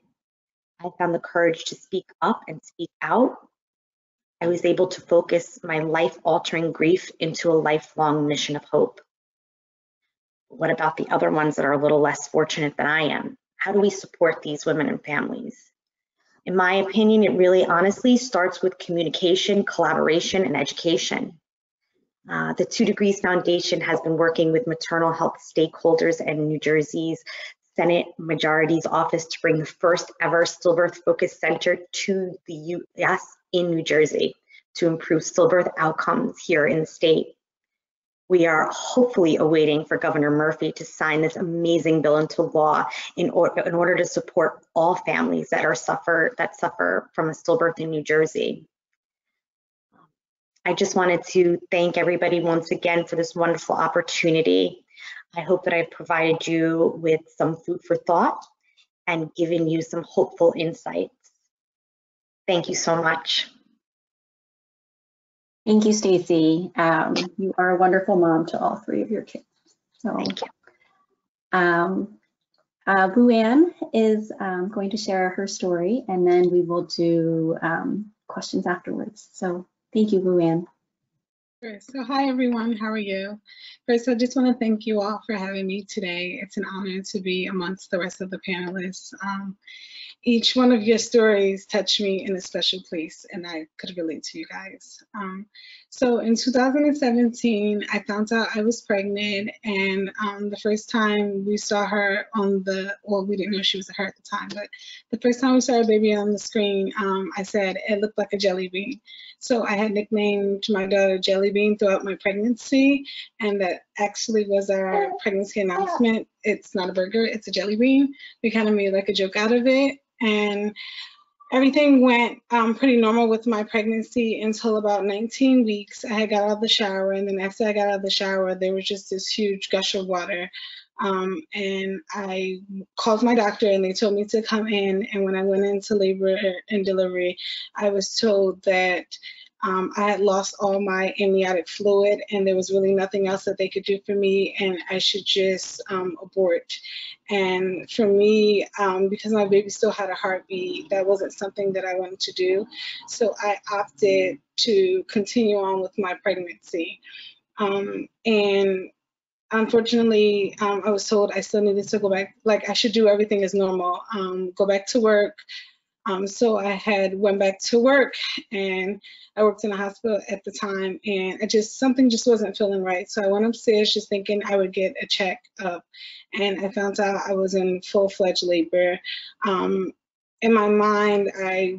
I found the courage to speak up and speak out. I was able to focus my life-altering grief into a lifelong mission of hope. What about the other ones that are a little less fortunate than I am? How do we support these women and families? In my opinion, it really honestly starts with communication, collaboration, and education. The 2 Degrees Foundation has been working with maternal health stakeholders and New Jersey's Senate Majority's office to bring the first ever stillbirth focused center to the U.S. in New Jersey to improve stillbirth outcomes here in the state. We are hopefully awaiting for Governor Murphy to sign this amazing bill into law in order to support all families that suffer from a stillbirth in New Jersey. I just wanted to thank everybody once again for this wonderful opportunity. I hope that I've provided you with some food for thought and given you some hopeful insights. Thank you so much. Thank you, Stacy. You are a wonderful mom to all 3 of your kids. So, thank you. Luann is going to share her story, and then we will do questions afterwards. So thank you, Luann. Sure. So hi everyone, how are you? First, I just want to thank you all for having me today. It's an honor to be amongst the rest of the panelists. Each one of your stories touched me in a special place, and I could relate to you guys. So in 2017, I found out I was pregnant, and the first time we saw her on well, we didn't know she was her at the time, but the first time we saw her baby on the screen, I said it looked like a jelly bean. So I had nicknamed my daughter Jelly Bean throughout my pregnancy, and that actually was our pregnancy announcement. It's not a burger, it's a jelly bean. We kind of made like a joke out of it, and everything went pretty normal with my pregnancy until about 19 weeks. I had got out of the shower, and then after I got out of the shower, there was just this huge gush of water. And I called my doctor, and they told me to come in. And when I went into labor and delivery, I was told that I had lost all my amniotic fluid, and there was really nothing else that they could do for me, and I should just abort. And for me, because my baby still had a heartbeat, that wasn't something that I wanted to do. So I opted to continue on with my pregnancy. And unfortunately, I was told I still needed to go back, like I should do everything as normal, go back to work. So I had went back to work, and I worked in a hospital at the time, and something just wasn't feeling right. So I went upstairs just thinking I would get a check up, and I found out I was in full-fledged labor. In my mind, I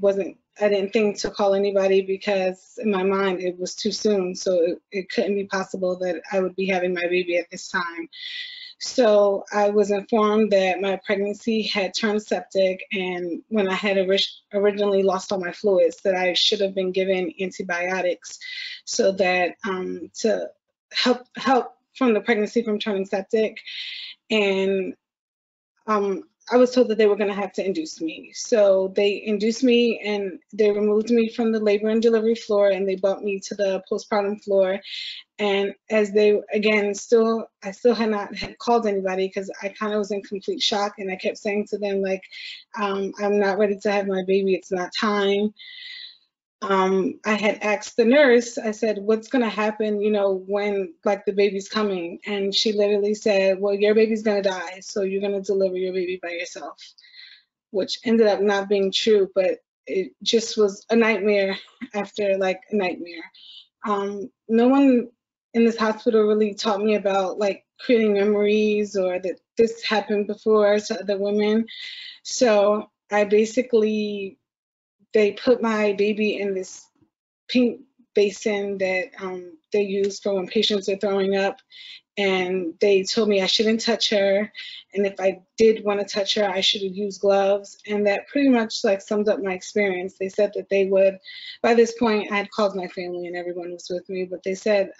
I didn't think to call anybody because in my mind it was too soon. So it couldn't be possible that I would be having my baby at this time. So I was informed that my pregnancy had turned septic, and when I had originally lost all my fluids, that I should have been given antibiotics so that to help from the pregnancy from turning septic. And I was told that they were going to have to induce me. So they induced me and they removed me from the labor and delivery floor, and they bumped me to the postpartum floor. And as they, again, I still had not called anybody because I kind of was in complete shock. And I kept saying to them, like, I'm not ready to have my baby. It's not time. I had asked the nurse, I said, what's going to happen, you know, when like the baby's coming? And she literally said, well, your baby's going to die, so you're going to deliver your baby by yourself, which ended up not being true, but it just was a nightmare after like a nightmare. No one in this hospital really taught me about like creating memories or that this happened before to other women. So I basically, they put my baby in this pink basin that they use for when patients are throwing up, and they told me I shouldn't touch her, and if I did want to touch her, I should have used gloves, and that pretty much like summed up my experience. They said that they would, by this point I had called my family and everyone was with me, but they said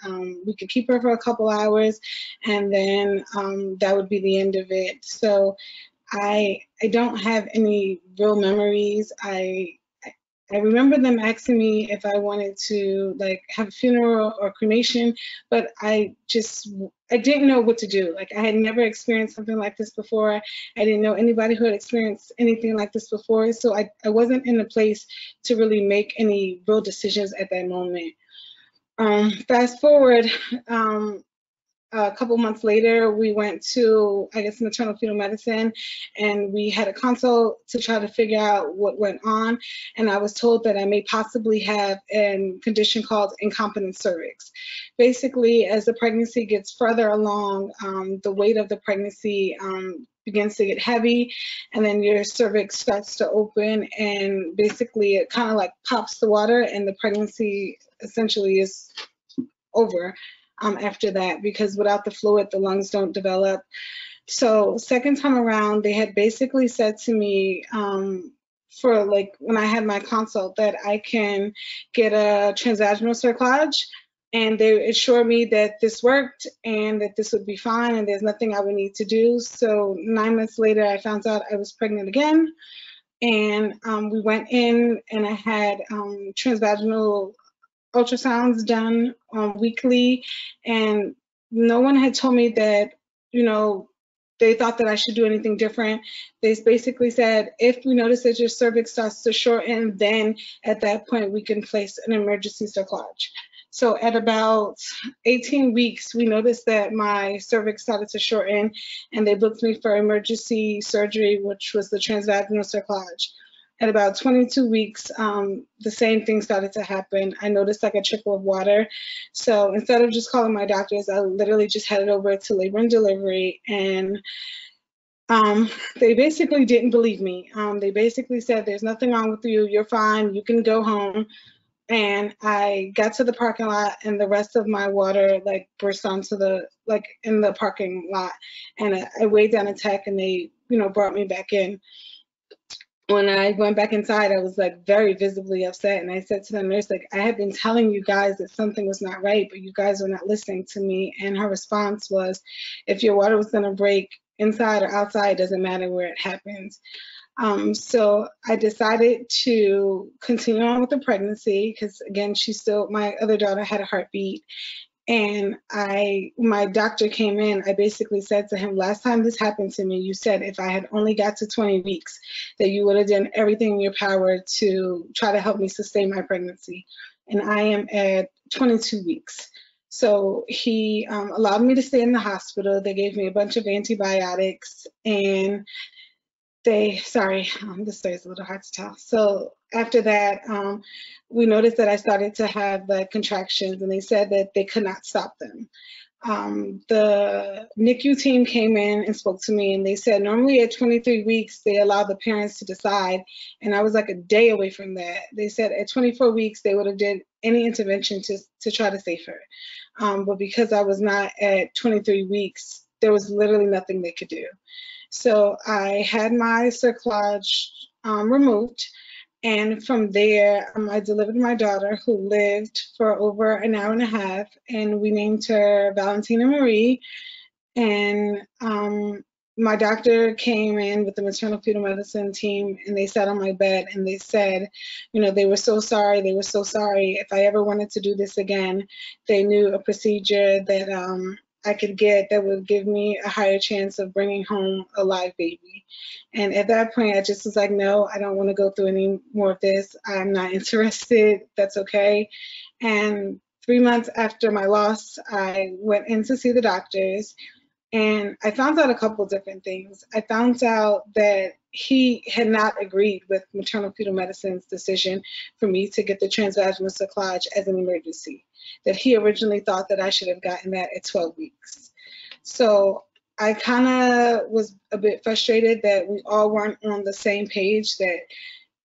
we could keep her for a couple hours and then that would be the end of it. So I don't have any real memories. I remember them asking me if I wanted to like have a funeral or cremation, but I didn't know what to do. Like I had never experienced something like this before. I didn't know anybody who had experienced anything like this before. So I wasn't in a place to really make any real decisions at that moment. Fast forward, a couple months later, we went to, I guess, maternal fetal medicine, and we had a consult to try to figure out what went on. And I was told that I may possibly have a condition called incompetent cervix. Basically, as the pregnancy gets further along, the weight of the pregnancy begins to get heavy, and then your cervix starts to open, and basically it kind of like pops the water, and the pregnancy essentially is over. After that, because without the fluid, the lungs don't develop. So second time around, they had basically said to me, for like when I had my consult, that I can get a transvaginal cerclage, and they assured me that this worked and that this would be fine and there's nothing I would need to do. So 9 months later, I found out I was pregnant again, and we went in and I had transvaginal ultrasounds done weekly, and no one had told me that, you know, they thought that I should do anything different. They basically said, if we notice that your cervix starts to shorten, then at that point we can place an emergency cerclage. So at about 18 weeks, we noticed that my cervix started to shorten, and they booked me for emergency surgery, which was the transvaginal cerclage. At about 22 weeks, the same thing started to happen. I noticed like a trickle of water. So instead of just calling my doctors, I literally just headed over to labor and delivery, and they basically didn't believe me. They basically said, there's nothing wrong with you, you're fine, you can go home. And I got to the parking lot, and the rest of my water like burst onto the, like in the parking lot. And I weighed down a tech, and they, you know, brought me back in. When I went back inside, I was like very visibly upset, and I said to the nurse, like, I had been telling you guys that something was not right, but you guys were not listening to me. And her response was, if your water was gonna break inside or outside, it doesn't matter where it happens. So I decided to continue on with the pregnancy because, again, my other daughter had a heartbeat. And my doctor came in, I basically said to him, last time this happened to me, you said if I had only got to 20 weeks, that you would have done everything in your power to try to help me sustain my pregnancy. And I am at 22 weeks. So he allowed me to stay in the hospital. They gave me a bunch of antibiotics, and this story is a little hard to tell. So after that, we noticed that I started to have the contractions, and they said that they could not stop them. the NICU team came in and spoke to me, and they said normally at 23 weeks they allow the parents to decide, and I was like a day away from that. They said at 24 weeks they would have did any intervention to try to save her, but because I was not at 23 weeks, there was literally nothing they could do. So I had my cerclage removed. And from there, I delivered my daughter, who lived for over an hour and a half, and we named her Valentina Marie. And my doctor came in with the maternal fetal medicine team, and they sat on my bed and they said, you know, they were so sorry. They were so sorry. If I ever wanted to do this again, they knew a procedure that I could get that would give me a higher chance of bringing home a live baby. And at that point, I just was like, no, I don't want to go through any more of this. I'm not interested. That's okay. And 3 months after my loss, I went in to see the doctors, and I found out a couple of different things. I found out that he had not agreed with maternal fetal medicine's decision for me to get the transvaginal cerclage as an emergency, that he originally thought that I should have gotten that at 12 weeks. So I kind of was a bit frustrated that we all weren't on the same page, that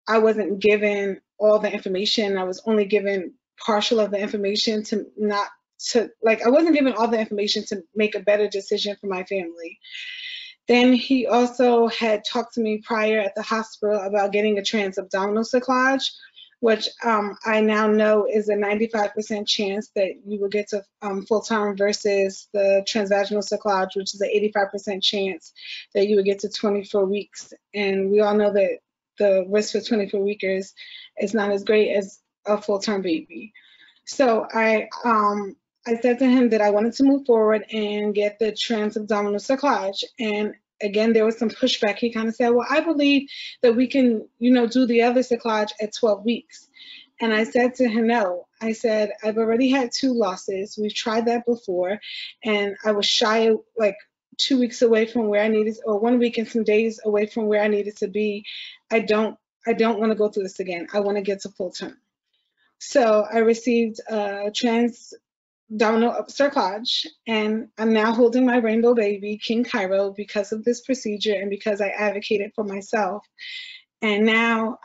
I wasn't given all the information. I was only given partial of the information I wasn't given all the information to make a better decision for my family. Then he also had talked to me prior at the hospital about getting a transabdominal cerclage, which I now know is a 95% chance that you will get to full-term versus the transvaginal cerclage, which is an 85% chance that you would get to 24 weeks. And we all know that the risk for 24 weekers is not as great as a full-term baby. So I said to him that I wanted to move forward and get the transabdominal cerclage. And again, there was some pushback. He kind of said, well, I believe that we can, do the other cerclage at 12 weeks. And I said to him, no. I said, I've already had 2 losses. We've tried that before. And I was shy, like 2 weeks away from where I needed, or 1 week and some days away from where I needed to be. I don't want to go through this again. I want to get to full term. So I received a transabdominal cerclage, and I'm now holding my rainbow baby, King Cairo, because of this procedure and because I advocated for myself. And now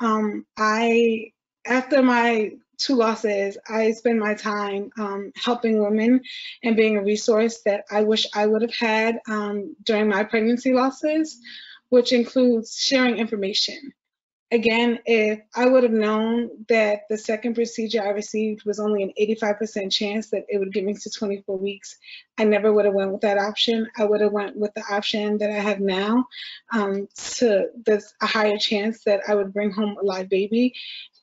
after my 2 losses, I spend my time helping women and being a resource that I wish I would have had during my pregnancy losses, which includes sharing information. Again, if I would have known that the second procedure I received was only an 85% chance that it would get me to 24 weeks, I never would have went with that option. I would have went with the option that I have now. There's a higher chance that I would bring home a live baby.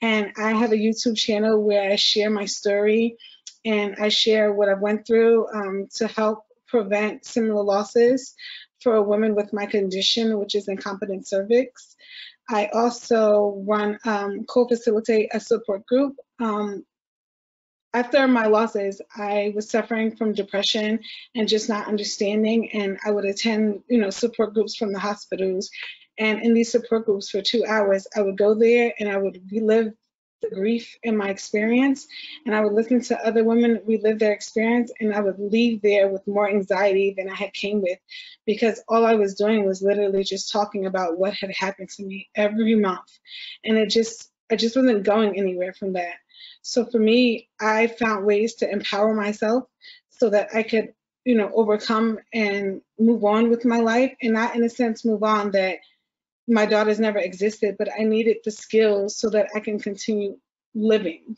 And I have a YouTube channel where I share my story and I share what I went through to help prevent similar losses for women with my condition, which is incompetent cervix. I also co-facilitate a support group. After my losses, I was suffering from depression and just not understanding, and I would attend, support groups from the hospitals. And in these support groups for 2 hours, I would go there and I would relive the grief in my experience, and I would listen to other women relive their experience, and I would leave there with more anxiety than I had came with, because all I was doing was literally just talking about what had happened to me every month, and I just wasn't going anywhere from that. So for me, I found ways to empower myself so that I could, overcome and move on with my life, and not in a sense move on that my daughters never existed, but I needed the skills so that I can continue living.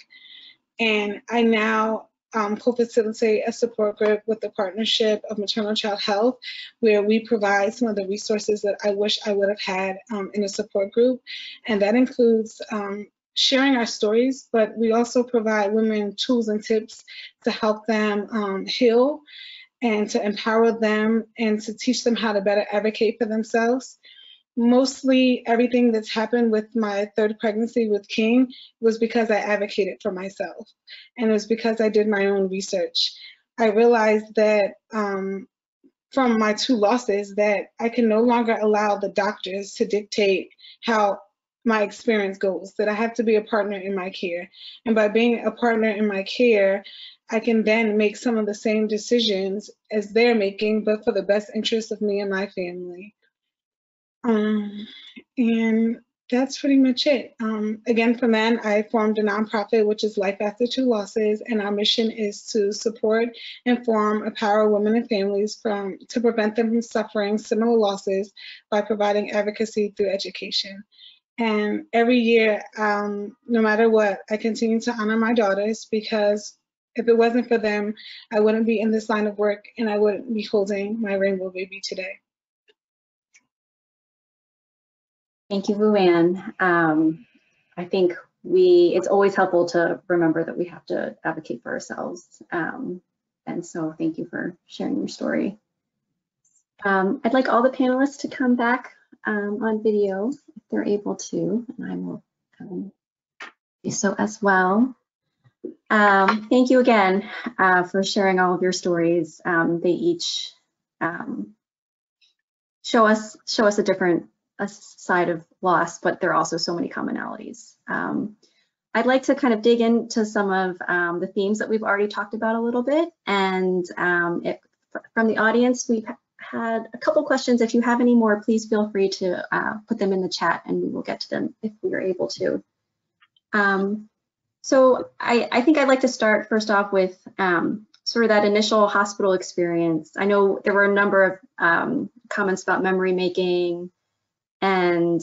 And I now co-facilitate a support group with the Partnership of Maternal Child Health, where we provide some of the resources that I wish I would have had in a support group. And that includes sharing our stories, but we also provide women tools and tips to help them heal and to empower them and to teach them how to better advocate for themselves. Mostly everything that's happened with my 3rd pregnancy with King was because I advocated for myself, and it was because I did my own research. I realized that from my 2 losses that I can no longer allow the doctors to dictate how my experience goes, that I have to be a partner in my care. And by being a partner in my care, I can then make some of the same decisions as they're making, but for the best interest of me and my family. And that's pretty much it. Again, for men, I formed a nonprofit, which is Life After Two Losses, and our mission is to support, inform, empower women and families to prevent them from suffering similar losses by providing advocacy through education. And every year, no matter what, I continue to honor my daughters, because if it wasn't for them, I wouldn't be in this line of work and I wouldn't be holding my rainbow baby today. Thank you, Luann. I think it's always helpful to remember that we have to advocate for ourselves. And so thank you for sharing your story. I'd like all the panelists to come back on video if they're able to, and I will do so as well. Thank you again for sharing all of your stories. They each show us a different side of loss, but there are also so many commonalities. I'd like to kind of dig into some of the themes that we've already talked about a little bit, and from the audience, we've had a couple questions. If you have any more, please feel free to put them in the chat and we will get to them if we are able to. So I think I'd like to start first off with sort of that initial hospital experience. I know there were a number of comments about memory making and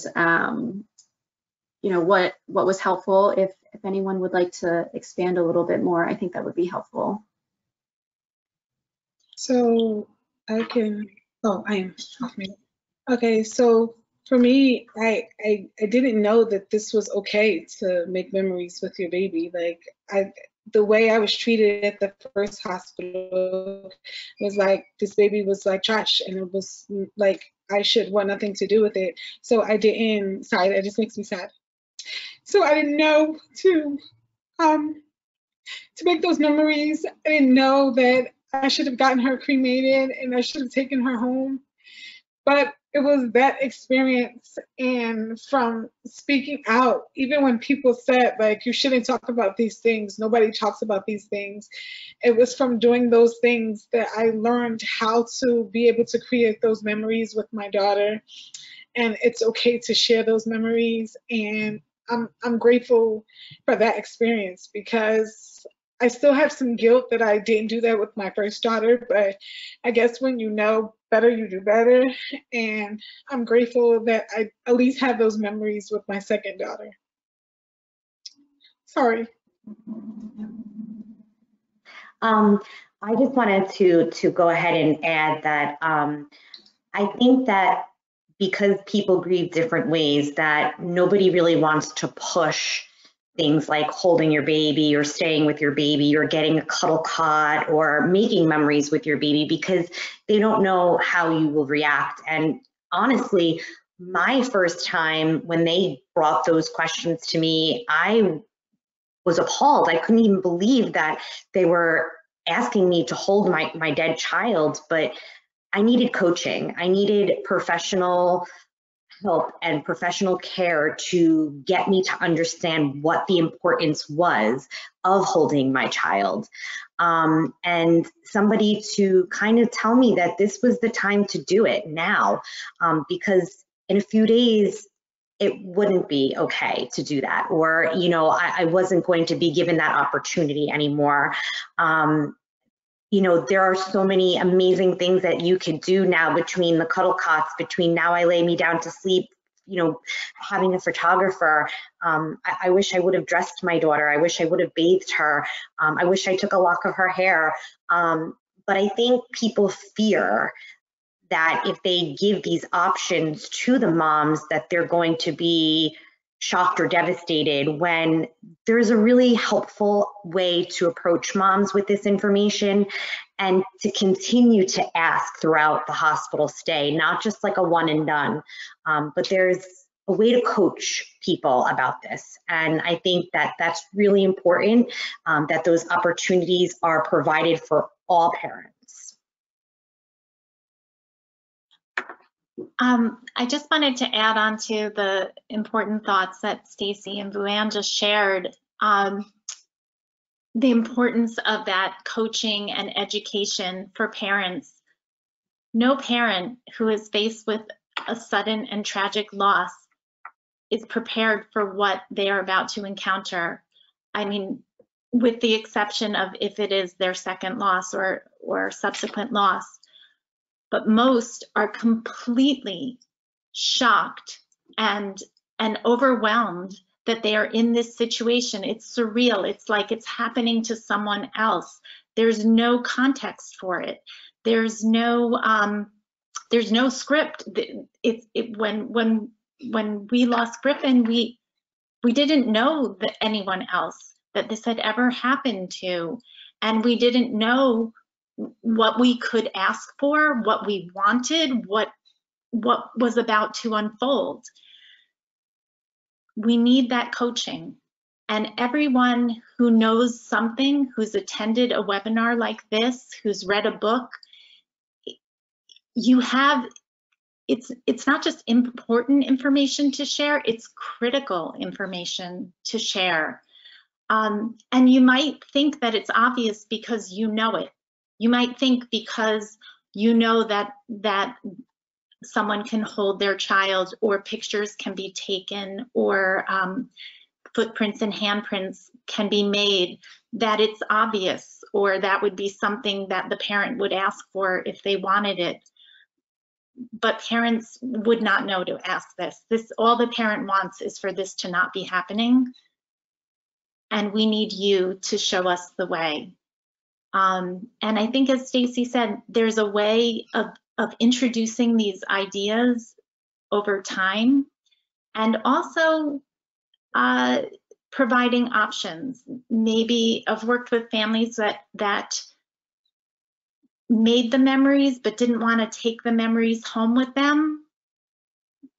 you know, what was helpful. If anyone would like to expand a little bit more, I think that would be helpful. So I am off mute. Okay, so for me, I didn't know that this was okay to make memories with your baby. Like the way I was treated at the first hospital was like this baby was like trash, and it was like I should want nothing to do with it. So I didn't. Sorry, that just makes me sad. So I didn't know to make those memories. I didn't know that I should have gotten her cremated and I should have taken her home. But it was that experience, and from speaking out, even when people said, like, you shouldn't talk about these things, nobody talks about these things, it was from doing those things that I learned how to be able to create those memories with my daughter. And it's okay to share those memories. And I'm grateful for that experience, because I still have some guilt that I didn't do that with my first daughter, but I guess when you know better, you do better. And I'm grateful that I at least have those memories with my second daughter. Sorry. I just wanted to go ahead and add that I think that because people grieve different ways, that nobody really wants to push things like holding your baby or staying with your baby or getting a cuddle cot or making memories with your baby, because they don't know how you will react. And honestly, my first time when they brought those questions to me, I was appalled. I couldn't even believe that they were asking me to hold my dead child, but I needed coaching. I needed professional help and professional care to get me to understand what the importance was of holding my child. And somebody to kind of tell me that this was the time to do it now, because in a few days, it wouldn't be okay to do that, or, you know, I wasn't going to be given that opportunity anymore. You know, there are so many amazing things that you could do now, between the cuddle cots, between now I lay me down to sleep, you know, having a photographer. I wish I would have dressed my daughter. I wish I would have bathed her. I wish I took a lock of her hair. But I think people fear that if they give these options to the moms, that they're going to be shocked or devastated, when there's a really helpful way to approach moms with this information, and to continue to ask throughout the hospital stay, not just like a one and done, but there's a way to coach people about this. And I think that that's really important, that those opportunities are provided for all parents. I just wanted to add on to the important thoughts that Stacy and Vuan just shared. The importance of that coaching and education for parents. No parent who is faced with a sudden and tragic loss is prepared for what they are about to encounter. I mean, with the exception of if it is their second loss or subsequent loss. But most are completely shocked and overwhelmed that they are in this situation. It's surreal. It's like it's happening to someone else. There's no context for it. There's no script. When we lost Griffin, we didn't know that anyone else that this had ever happened to, and we didn't know what we could ask for, what we wanted, what was about to unfold. We need that coaching. And everyone who knows something, who's attended a webinar like this, who's read a book, you have, it's not just important information to share, it's critical information to share. And you might think that it's obvious because you know it. You might think because you know that someone can hold their child, or pictures can be taken, or footprints and handprints can be made, that it's obvious, or that would be something that the parent would ask for if they wanted it. But parents would not know to ask this. All the parent wants is for this to not be happening. And we need you to show us the way. And I think, as Stacy said, there's a way of introducing these ideas over time, and also providing options. Maybe I've worked with families that made the memories but didn't want to take the memories home with them,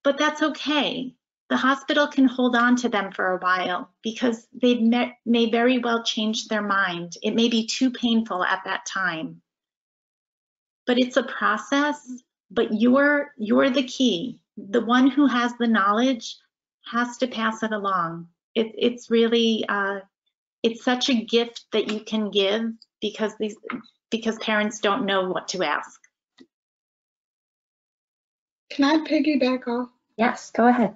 but that's okay. The hospital can hold on to them for a while because they may very well change their mind. It may be too painful at that time. But it's a process, but you're the key. The one who has the knowledge has to pass it along. It's really, it's such a gift that you can give because parents don't know what to ask. Can I piggyback off? Yes, go ahead.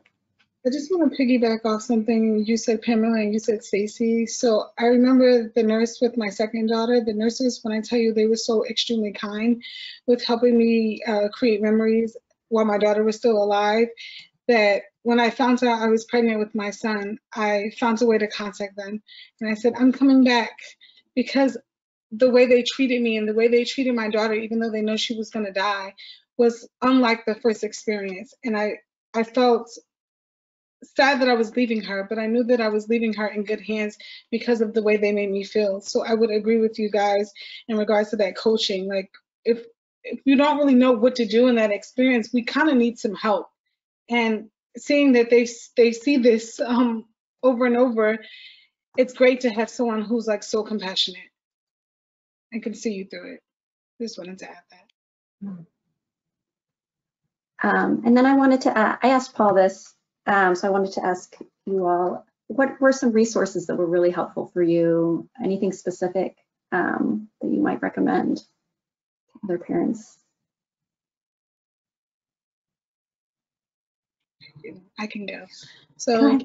I just want to piggyback off something you said, Pamela, and you said, Stacy. So I remember the nurse with my second daughter. The nurses, when I tell you, they were so extremely kind with helping me create memories while my daughter was still alive, that when I found out I was pregnant with my son, I found a way to contact them. And I said, I'm coming back, because the way they treated me and the way they treated my daughter, even though they know she was going to die, was unlike the first experience. And I felt sad that I was leaving her, but I knew that I was leaving her in good hands because of the way they made me feel. So I would agree with you guys in regards to that coaching. Like, if you don't really know what to do in that experience, we kind of need some help. And seeing that they see this over and over, it's great to have someone who's like so compassionate and can see you through it. Just wanted to add that. And then I wanted to, I asked Paul this, so I wanted to ask you all, what were some resources that were really helpful for you? Anything specific that you might recommend to other parents? I can go. So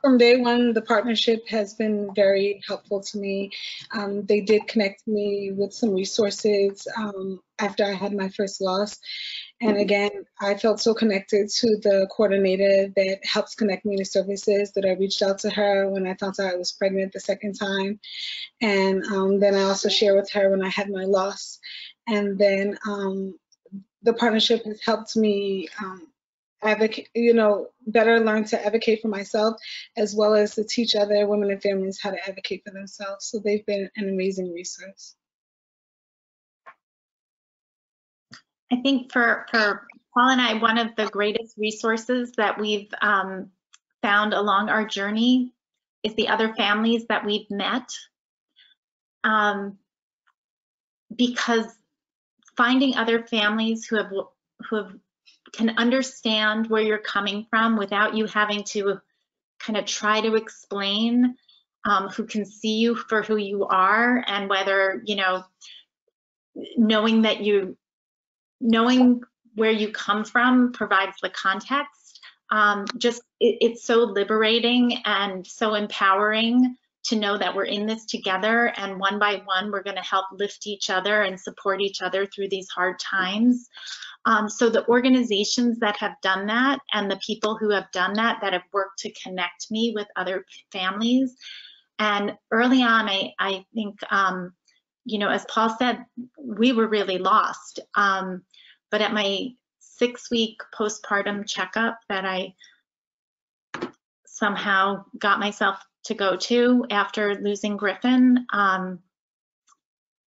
from day one, the partnership has been very helpful to me. They did connect me with some resources after I had my first loss. And again, I felt so connected to the coordinator that helps connect me to services, that I reached out to her when I found out I was pregnant the second time. And then I also shared with her when I had my loss. And then the partnership has helped me advocate, better learn to advocate for myself, as well as to teach other women and families how to advocate for themselves. So they've been an amazing resource. I think for Paul and I, one of the greatest resources that we've found along our journey is the other families that we've met. Because finding other families who have can understand where you're coming from without you having to kind of try to explain, who can see you for who you are, and whether, you know, knowing where you come from provides the context. It's so liberating and so empowering to know that we're in this together, and one by one we're going to help lift each other and support each other through these hard times. So the organizations that have done that, and the people who have done that have worked to connect me with other families. And early on, I think, you know, as Paul said, we were really lost. But at my 6-week postpartum checkup that I somehow got myself to go to after losing Griffin,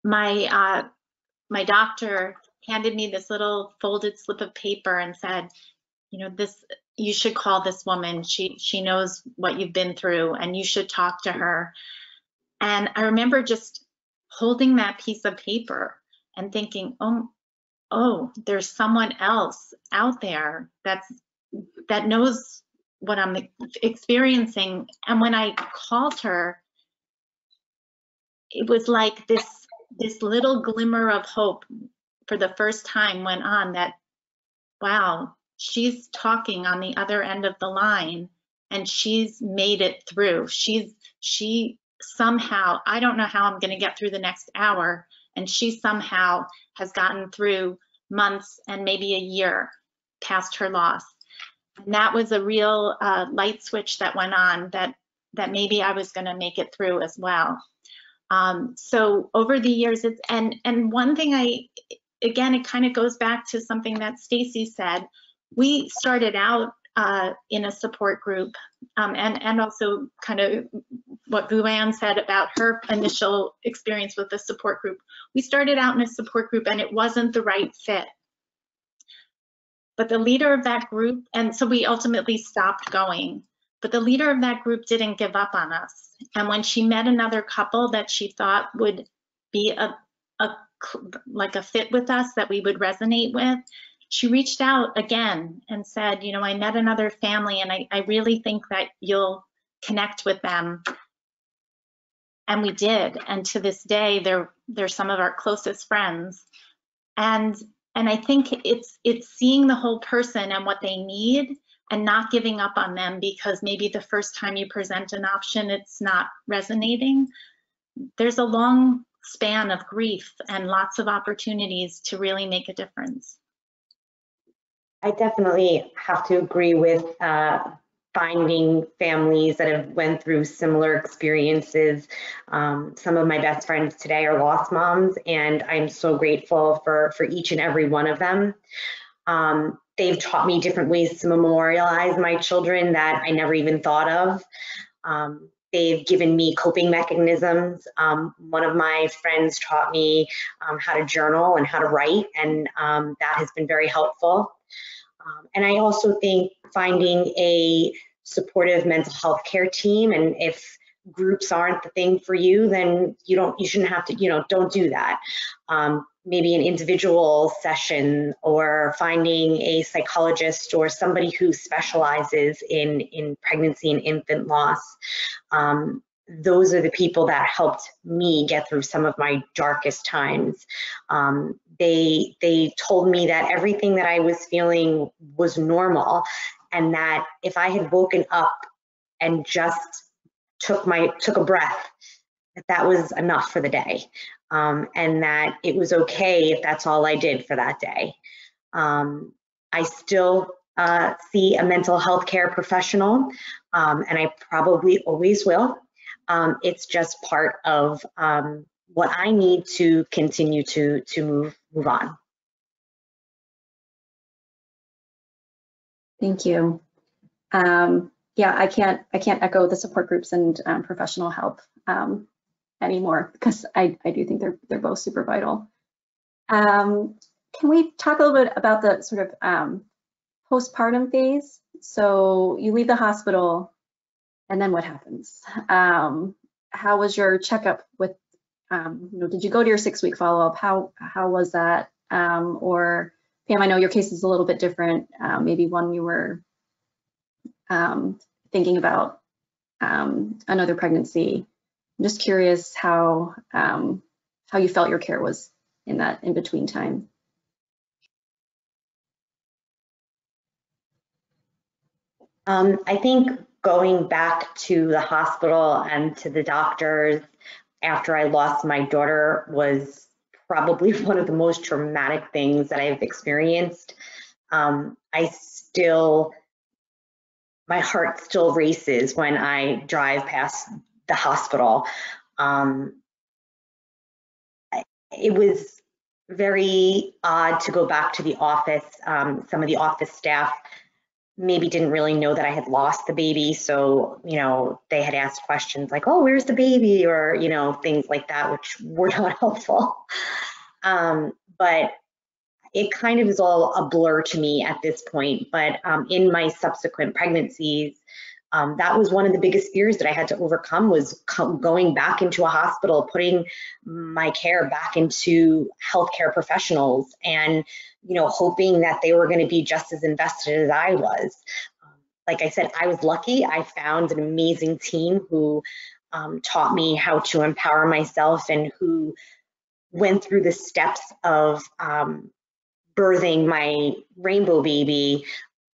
my doctor handed me this little folded slip of paper and said, you know, you should call this woman. She knows what you've been through, and you should talk to her. And I remember just holding that piece of paper and thinking, oh, there's someone else out there that knows what I'm experiencing. And when I called her, it was like this little glimmer of hope for the first time went on, that, wow, she's talking on the other end of the line, and she's made it through. She somehow, I don't know how I'm going to get through the next hour, and she somehow has gotten through months and maybe a year past her loss. And that was a real light switch that went on, that maybe I was going to make it through as well. So over the years, and one thing again, it kind of goes back to something that Stacy said. We started out in a support group, and also kind of what Luann said about her initial experience with the support group. We started out in a support group, and it wasn't the right fit. But the leader of that group, and so we ultimately stopped going, but the leader of that group didn't give up on us. And when she met another couple that she thought would be like a fit with us, that we would resonate with, she reached out again and said, you know, I met another family, and I really think that you'll connect with them. And we did. And to this day, they're some of our closest friends. And I think it's seeing the whole person and what they need, and not giving up on them because maybe the first time you present an option, it's not resonating. There's a long span of grief and lots of opportunities to really make a difference. I definitely have to agree with finding families that have went through similar experiences. Some of my best friends today are lost moms, and I'm so grateful for each and every one of them. They've taught me different ways to memorialize my children that I never even thought of. They've given me coping mechanisms. One of my friends taught me how to journal and how to write, and that has been very helpful. And I also think finding a supportive mental health care team, and if groups aren't the thing for you, then you shouldn't have to, don't do that. Maybe an individual session, or finding a psychologist or somebody who specializes in pregnancy and infant loss. Those are the people that helped me get through some of my darkest times. They told me that everything that I was feeling was normal, and that if I had woken up and just took a breath, that was enough for the day, and that it was okay if that's all I did for that day. I still see a mental health care professional, and I probably always will. It's just part of what I need to continue to move on. Thank you. Yeah, I can't echo the support groups and professional help anymore, because I do think they're both super vital. Can we talk a little bit about the sort of postpartum phase? So you leave the hospital, and then what happens? How was your checkup with, did you go to your 6-week follow-up? How was that? Or Pam, I know your case is a little bit different, maybe one you were thinking about another pregnancy. I'm just curious how you felt your care was in that in-between time. I think going back to the hospital and to the doctors after I lost my daughter was probably one of the most traumatic things that I've experienced. My heart still races when I drive past the hospital. It was very odd to go back to the office. Some of the office staff maybe didn't really know that I had lost the baby. So, they had asked questions like, oh, where's the baby? Or, things like that, which were not helpful. But it kind of is all a blur to me at this point. But in my subsequent pregnancies, that was one of the biggest fears that I had to overcome, was going back into a hospital, putting my care back into healthcare professionals, and hoping that they were going to be just as invested as I was. Like I said, I was lucky. I found an amazing team who taught me how to empower myself, and who went through the steps of birthing my rainbow baby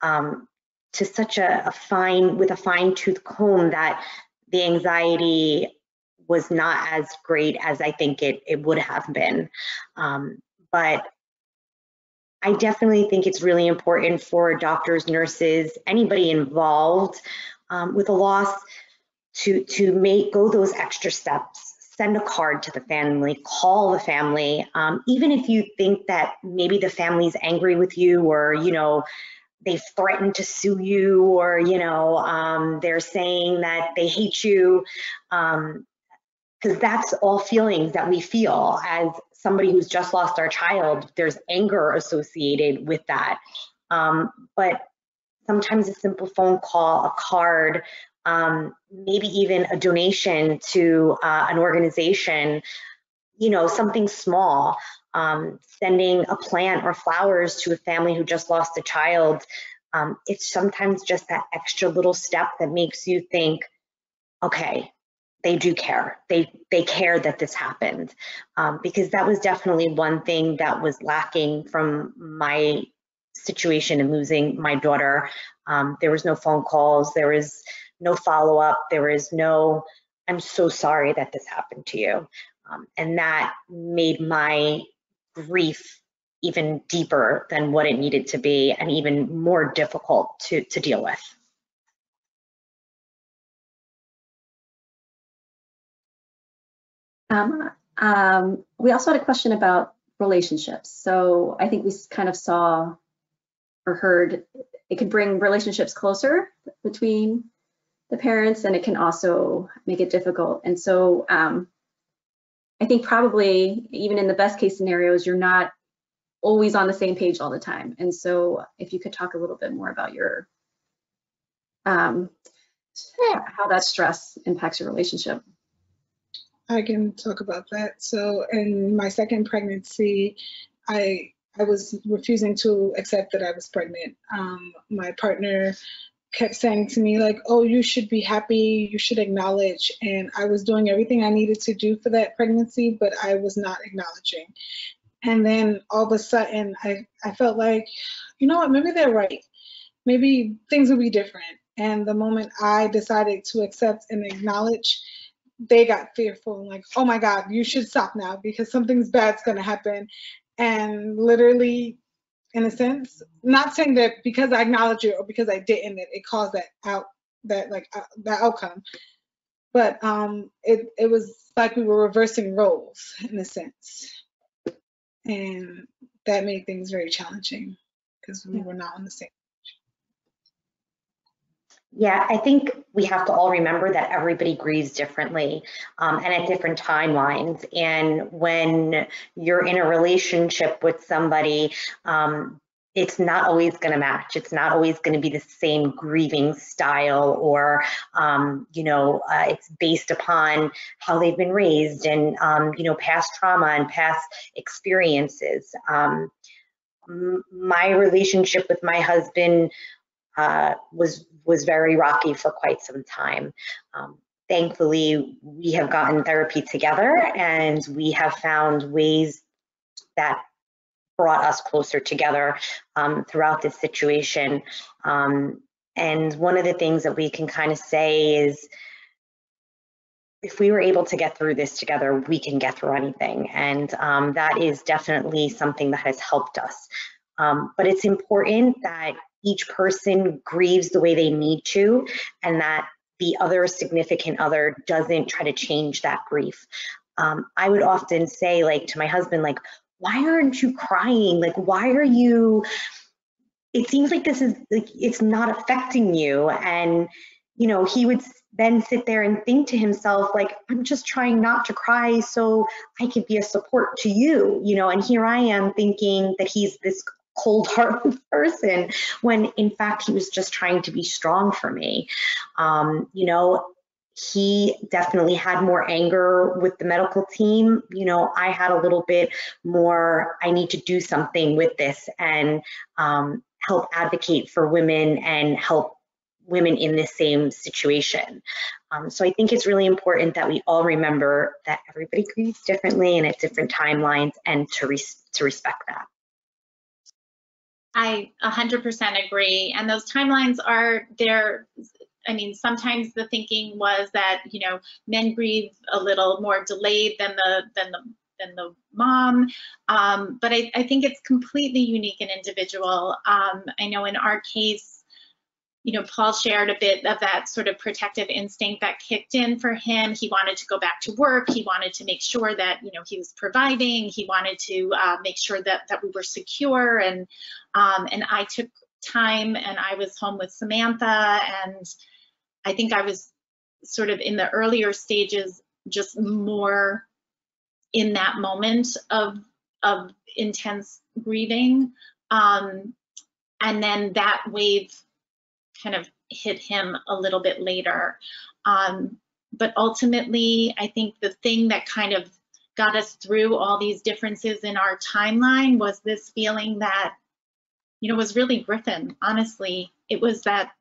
to such with a fine-tooth comb that the anxiety was not as great as I think it would have been. But I definitely think it's really important for doctors, nurses, anybody involved with a loss to go those extra steps. Send a card to the family, call the family, even if you think that maybe the family's angry with you, or they've threatened to sue you, or they're saying that they hate you, because that's all feelings that we feel as somebody who's just lost our child. There's anger associated with that, but sometimes a simple phone call, a card, maybe even a donation to an organization, something small, sending a plant or flowers to a family who just lost a child. It's sometimes just that extra little step that makes you think, okay, they do care. They care that this happened, because that was definitely one thing that was lacking from my situation in losing my daughter. There was no phone calls. There was no follow-up. There is no, I'm so sorry that this happened to you. And that made my grief even deeper than what it needed to be, and even more difficult to deal with. We also had a question about relationships. So I think we kind of saw or heard it could bring relationships closer between the parents, and it can also make it difficult. And so I think probably even in the best case scenarios, you're not always on the same page all the time. And so if you could talk a little bit more about your how that stress impacts your relationship. I can talk about that. So in my second pregnancy, I was refusing to accept that I was pregnant. My partner kept saying to me like, oh, you should be happy, you should acknowledge. And I was doing everything I needed to do for that pregnancy, but I was not acknowledging. And then all of a sudden I felt like, you know what, maybe they're right. Maybe things will be different. And the moment I decided to accept and acknowledge, they got fearful and like, oh my God, you should stop now because something's bad's gonna happen. And literally, in a sense, not saying that because I acknowledged it or because I didn't, that it caused that outcome, but it was like we were reversing roles in a sense, and that made things very challenging because we were not on the same. Yeah, I think we have to all remember that everybody grieves differently and at different timelines. And when you're in a relationship with somebody, it's not always going to match. It's not always going to be the same grieving style, or, it's based upon how they've been raised and, past trauma and past experiences. My relationship with my husband was very rocky for quite some time. Thankfully, we have gotten therapy together, and we have found ways that brought us closer together throughout this situation. And one of the things that we can kind of say is, if we were able to get through this together, we can get through anything. And that is definitely something that has helped us. But it's important that each person grieves the way they need to, and that the other significant other doesn't try to change that grief. I would often say, like, to my husband, like, why aren't you crying? Like, why are you, it seems like this is, like, it's not affecting you. And, you know, he would then sit there and think to himself, like, I'm just trying not to cry so I could be a support to you, you know, and here I am thinking that he's this cold-hearted person when in fact he was just trying to be strong for me. You know, he definitely had more anger with the medical team. You know, I had a little bit more, I need to do something with this and help advocate for women and help women in the same situation. So I think it's really important that we all remember that everybody grieves differently and at different timelines, and to respect that. I 100% agree. And those timelines are there. I mean, sometimes the thinking was that, you know, men grieve a little more delayed than the mom. But I think it's completely unique and individual. I know in our case, you know, Paul shared a bit of that sort of protective instinct that kicked in for him. He wanted to go back to work. He wanted to make sure that, you know, he was providing. He wanted to make sure that we were secure. And I took time, and I was home with Samantha. And I think I was sort of in the earlier stages, just more in that moment of intense grieving. And then that wave kind of hit him a little bit later. But ultimately, I think the thing that kind of got us through all these differences in our timeline was this feeling that, you know, was really Griffin. Honestly, it was that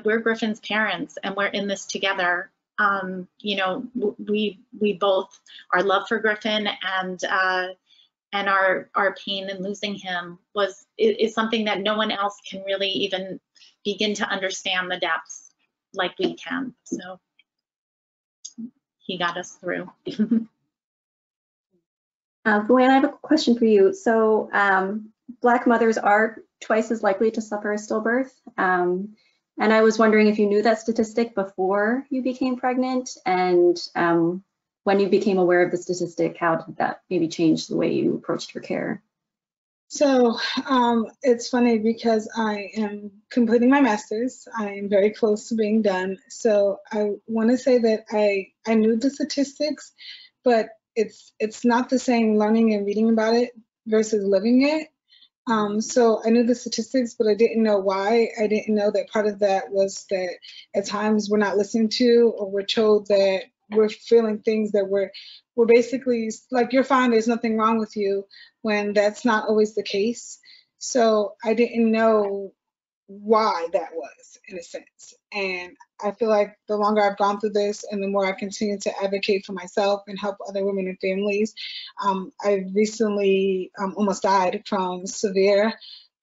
we're Griffin's parents and we're in this together. You know, we both, our love for Griffin and our pain in losing him is something that no one else can really even begin to understand the depths like we can. So he got us through. Luann, I have a question for you. So Black mothers are twice as likely to suffer a stillbirth. And I was wondering if you knew that statistic before you became pregnant, and when you became aware of the statistic, how did that maybe change the way you approached your care? So it's funny because I am completing my master's. I am very close to being done. So I want to say that I knew the statistics, but it's not the same learning and reading about it versus living it. So I knew the statistics, but I didn't know why. I didn't know that part of that was that at times we're not listened to, or we're told that we're feeling things that we're basically like, you're fine, there's nothing wrong with you, when that's not always the case. So I didn't know why that was, in a sense. And I feel like the longer I've gone through this and the more I continue to advocate for myself and help other women and families, I recently almost died from severe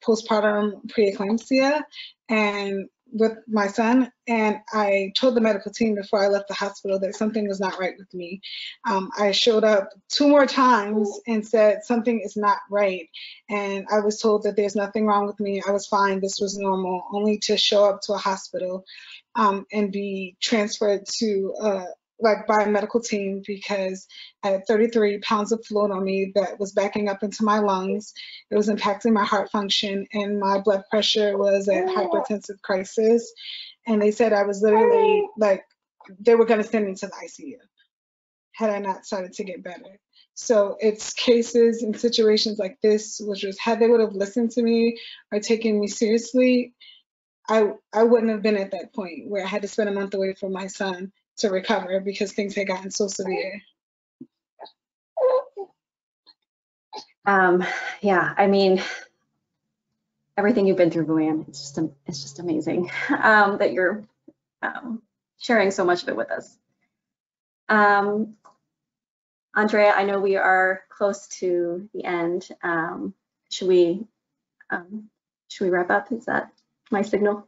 postpartum preeclampsia and with my son, and I told the medical team before I left the hospital that something was not right with me. I showed up 2 more times and said something is not right, and I was told that there's nothing wrong with me, I was fine, this was normal, only to show up to a hospital and be transferred to by a medical team because I had 33 pounds of fluid on me that was backing up into my lungs. It was impacting my heart function, and my blood pressure was at hypertensive crisis. And they said I was literally like, they were going to send me to the ICU had I not started to get better. So it's cases and situations like this, which was, had they would have listened to me or taken me seriously, I wouldn't have been at that point where I had to spend a month away from my son to recover because things had gotten so severe. Yeah, I mean, everything you've been through, Luann, it's just amazing that you're sharing so much of it with us. Andrea, I know we are close to the end. Should we wrap up? Is that my signal?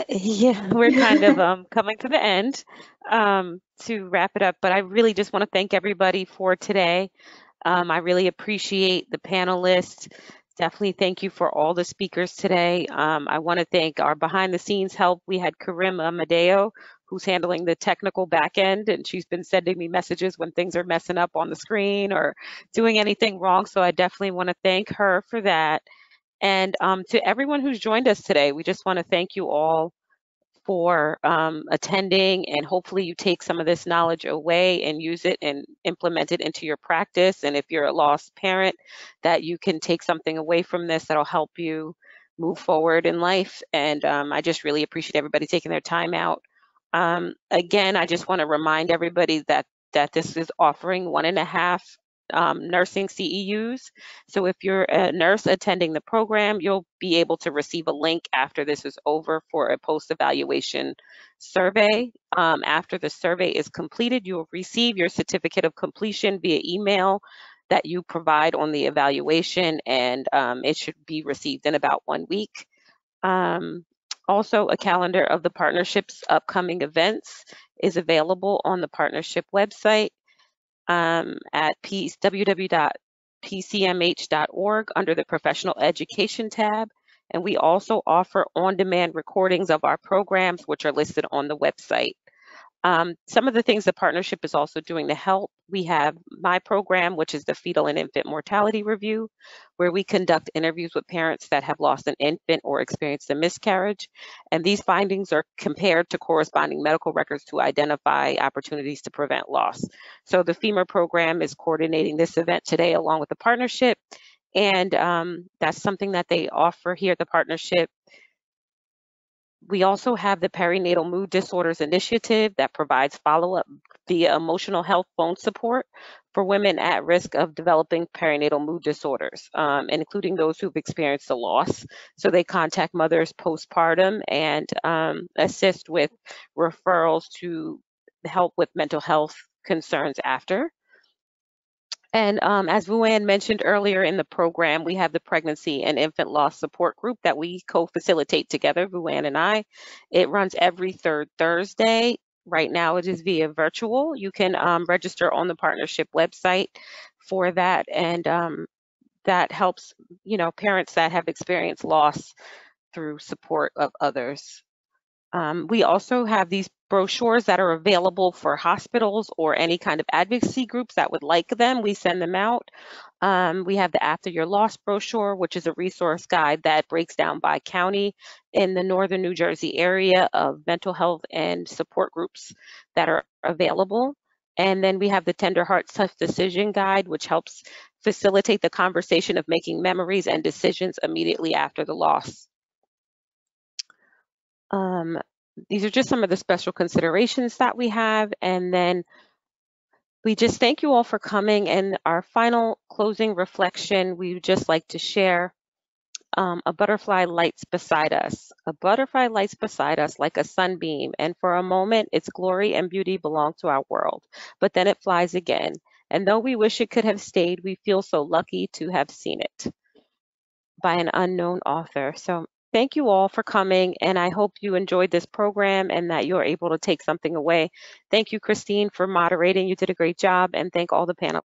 Yeah, we're kind of coming to the end to wrap it up, but I really just want to thank everybody for today. I really appreciate the panelists. Definitely thank you for all the speakers today. I want to thank our behind the scenes help. We had Karim Amadeo, who's handling the technical back end, and she's been sending me messages when things are messing up on the screen or doing anything wrong. So I definitely want to thank her for that. And to everyone who's joined us today, we just want to thank you all for attending, and hopefully you take some of this knowledge away and use it and implement it into your practice. And if you're a lost parent, that you can take something away from this that'll help you move forward in life. And I just really appreciate everybody taking their time out. Again, I just want to remind everybody that this is offering 1.5 nursing CEUs. So if you're a nurse attending the program, you'll be able to receive a link after this is over for a post-evaluation survey. After the survey is completed, you'll receive your certificate of completion via email that you provide on the evaluation, and it should be received in about 1 week. Also, a calendar of the partnership's upcoming events is available on the partnership website at www.pcmh.org under the Professional Education tab. And we also offer on-demand recordings of our programs, which are listed on the website. Some of the things the partnership is also doing to help, we have my program, which is the Fetal and Infant Mortality Review, where we conduct interviews with parents that have lost an infant or experienced a miscarriage. And these findings are compared to corresponding medical records to identify opportunities to prevent loss. So the FIMR program is coordinating this event today along with the partnership. And that's something that they offer here at the partnership. We also have the Perinatal Mood Disorders Initiative that provides follow-up via emotional health phone support for women at risk of developing perinatal mood disorders, including those who've experienced a loss. So they contact mothers postpartum and assist with referrals to help with mental health concerns after. And as Luann mentioned earlier in the program, we have the Pregnancy and Infant Loss Support Group that we co-facilitate together, Luann and I. It runs every third Thursday. Right now it is via virtual. You can register on the partnership website for that, and that helps, parents that have experienced loss through support of others. We also have these brochures that are available for hospitals or any kind of advocacy groups that would like them. We send them out. We have the After Your Loss brochure, which is a resource guide that breaks down by county in the northern New Jersey area of mental health and support groups that are available. And then we have the Tender Heart Tough Decision Guide, which helps facilitate the conversation of making memories and decisions immediately after the loss. These are just some of the special considerations that we have. And then we just thank you all for coming. And our final closing reflection, we would just like to share a butterfly lights beside us. A butterfly lights beside us like a sunbeam. And for a moment, its glory and beauty belong to our world. But then it flies again. And though we wish it could have stayed, we feel so lucky to have seen it. By an unknown author. So thank you all for coming, and I hope you enjoyed this program and that you're able to take something away. Thank you, Christine, for moderating. You did a great job, and thank all the panelists.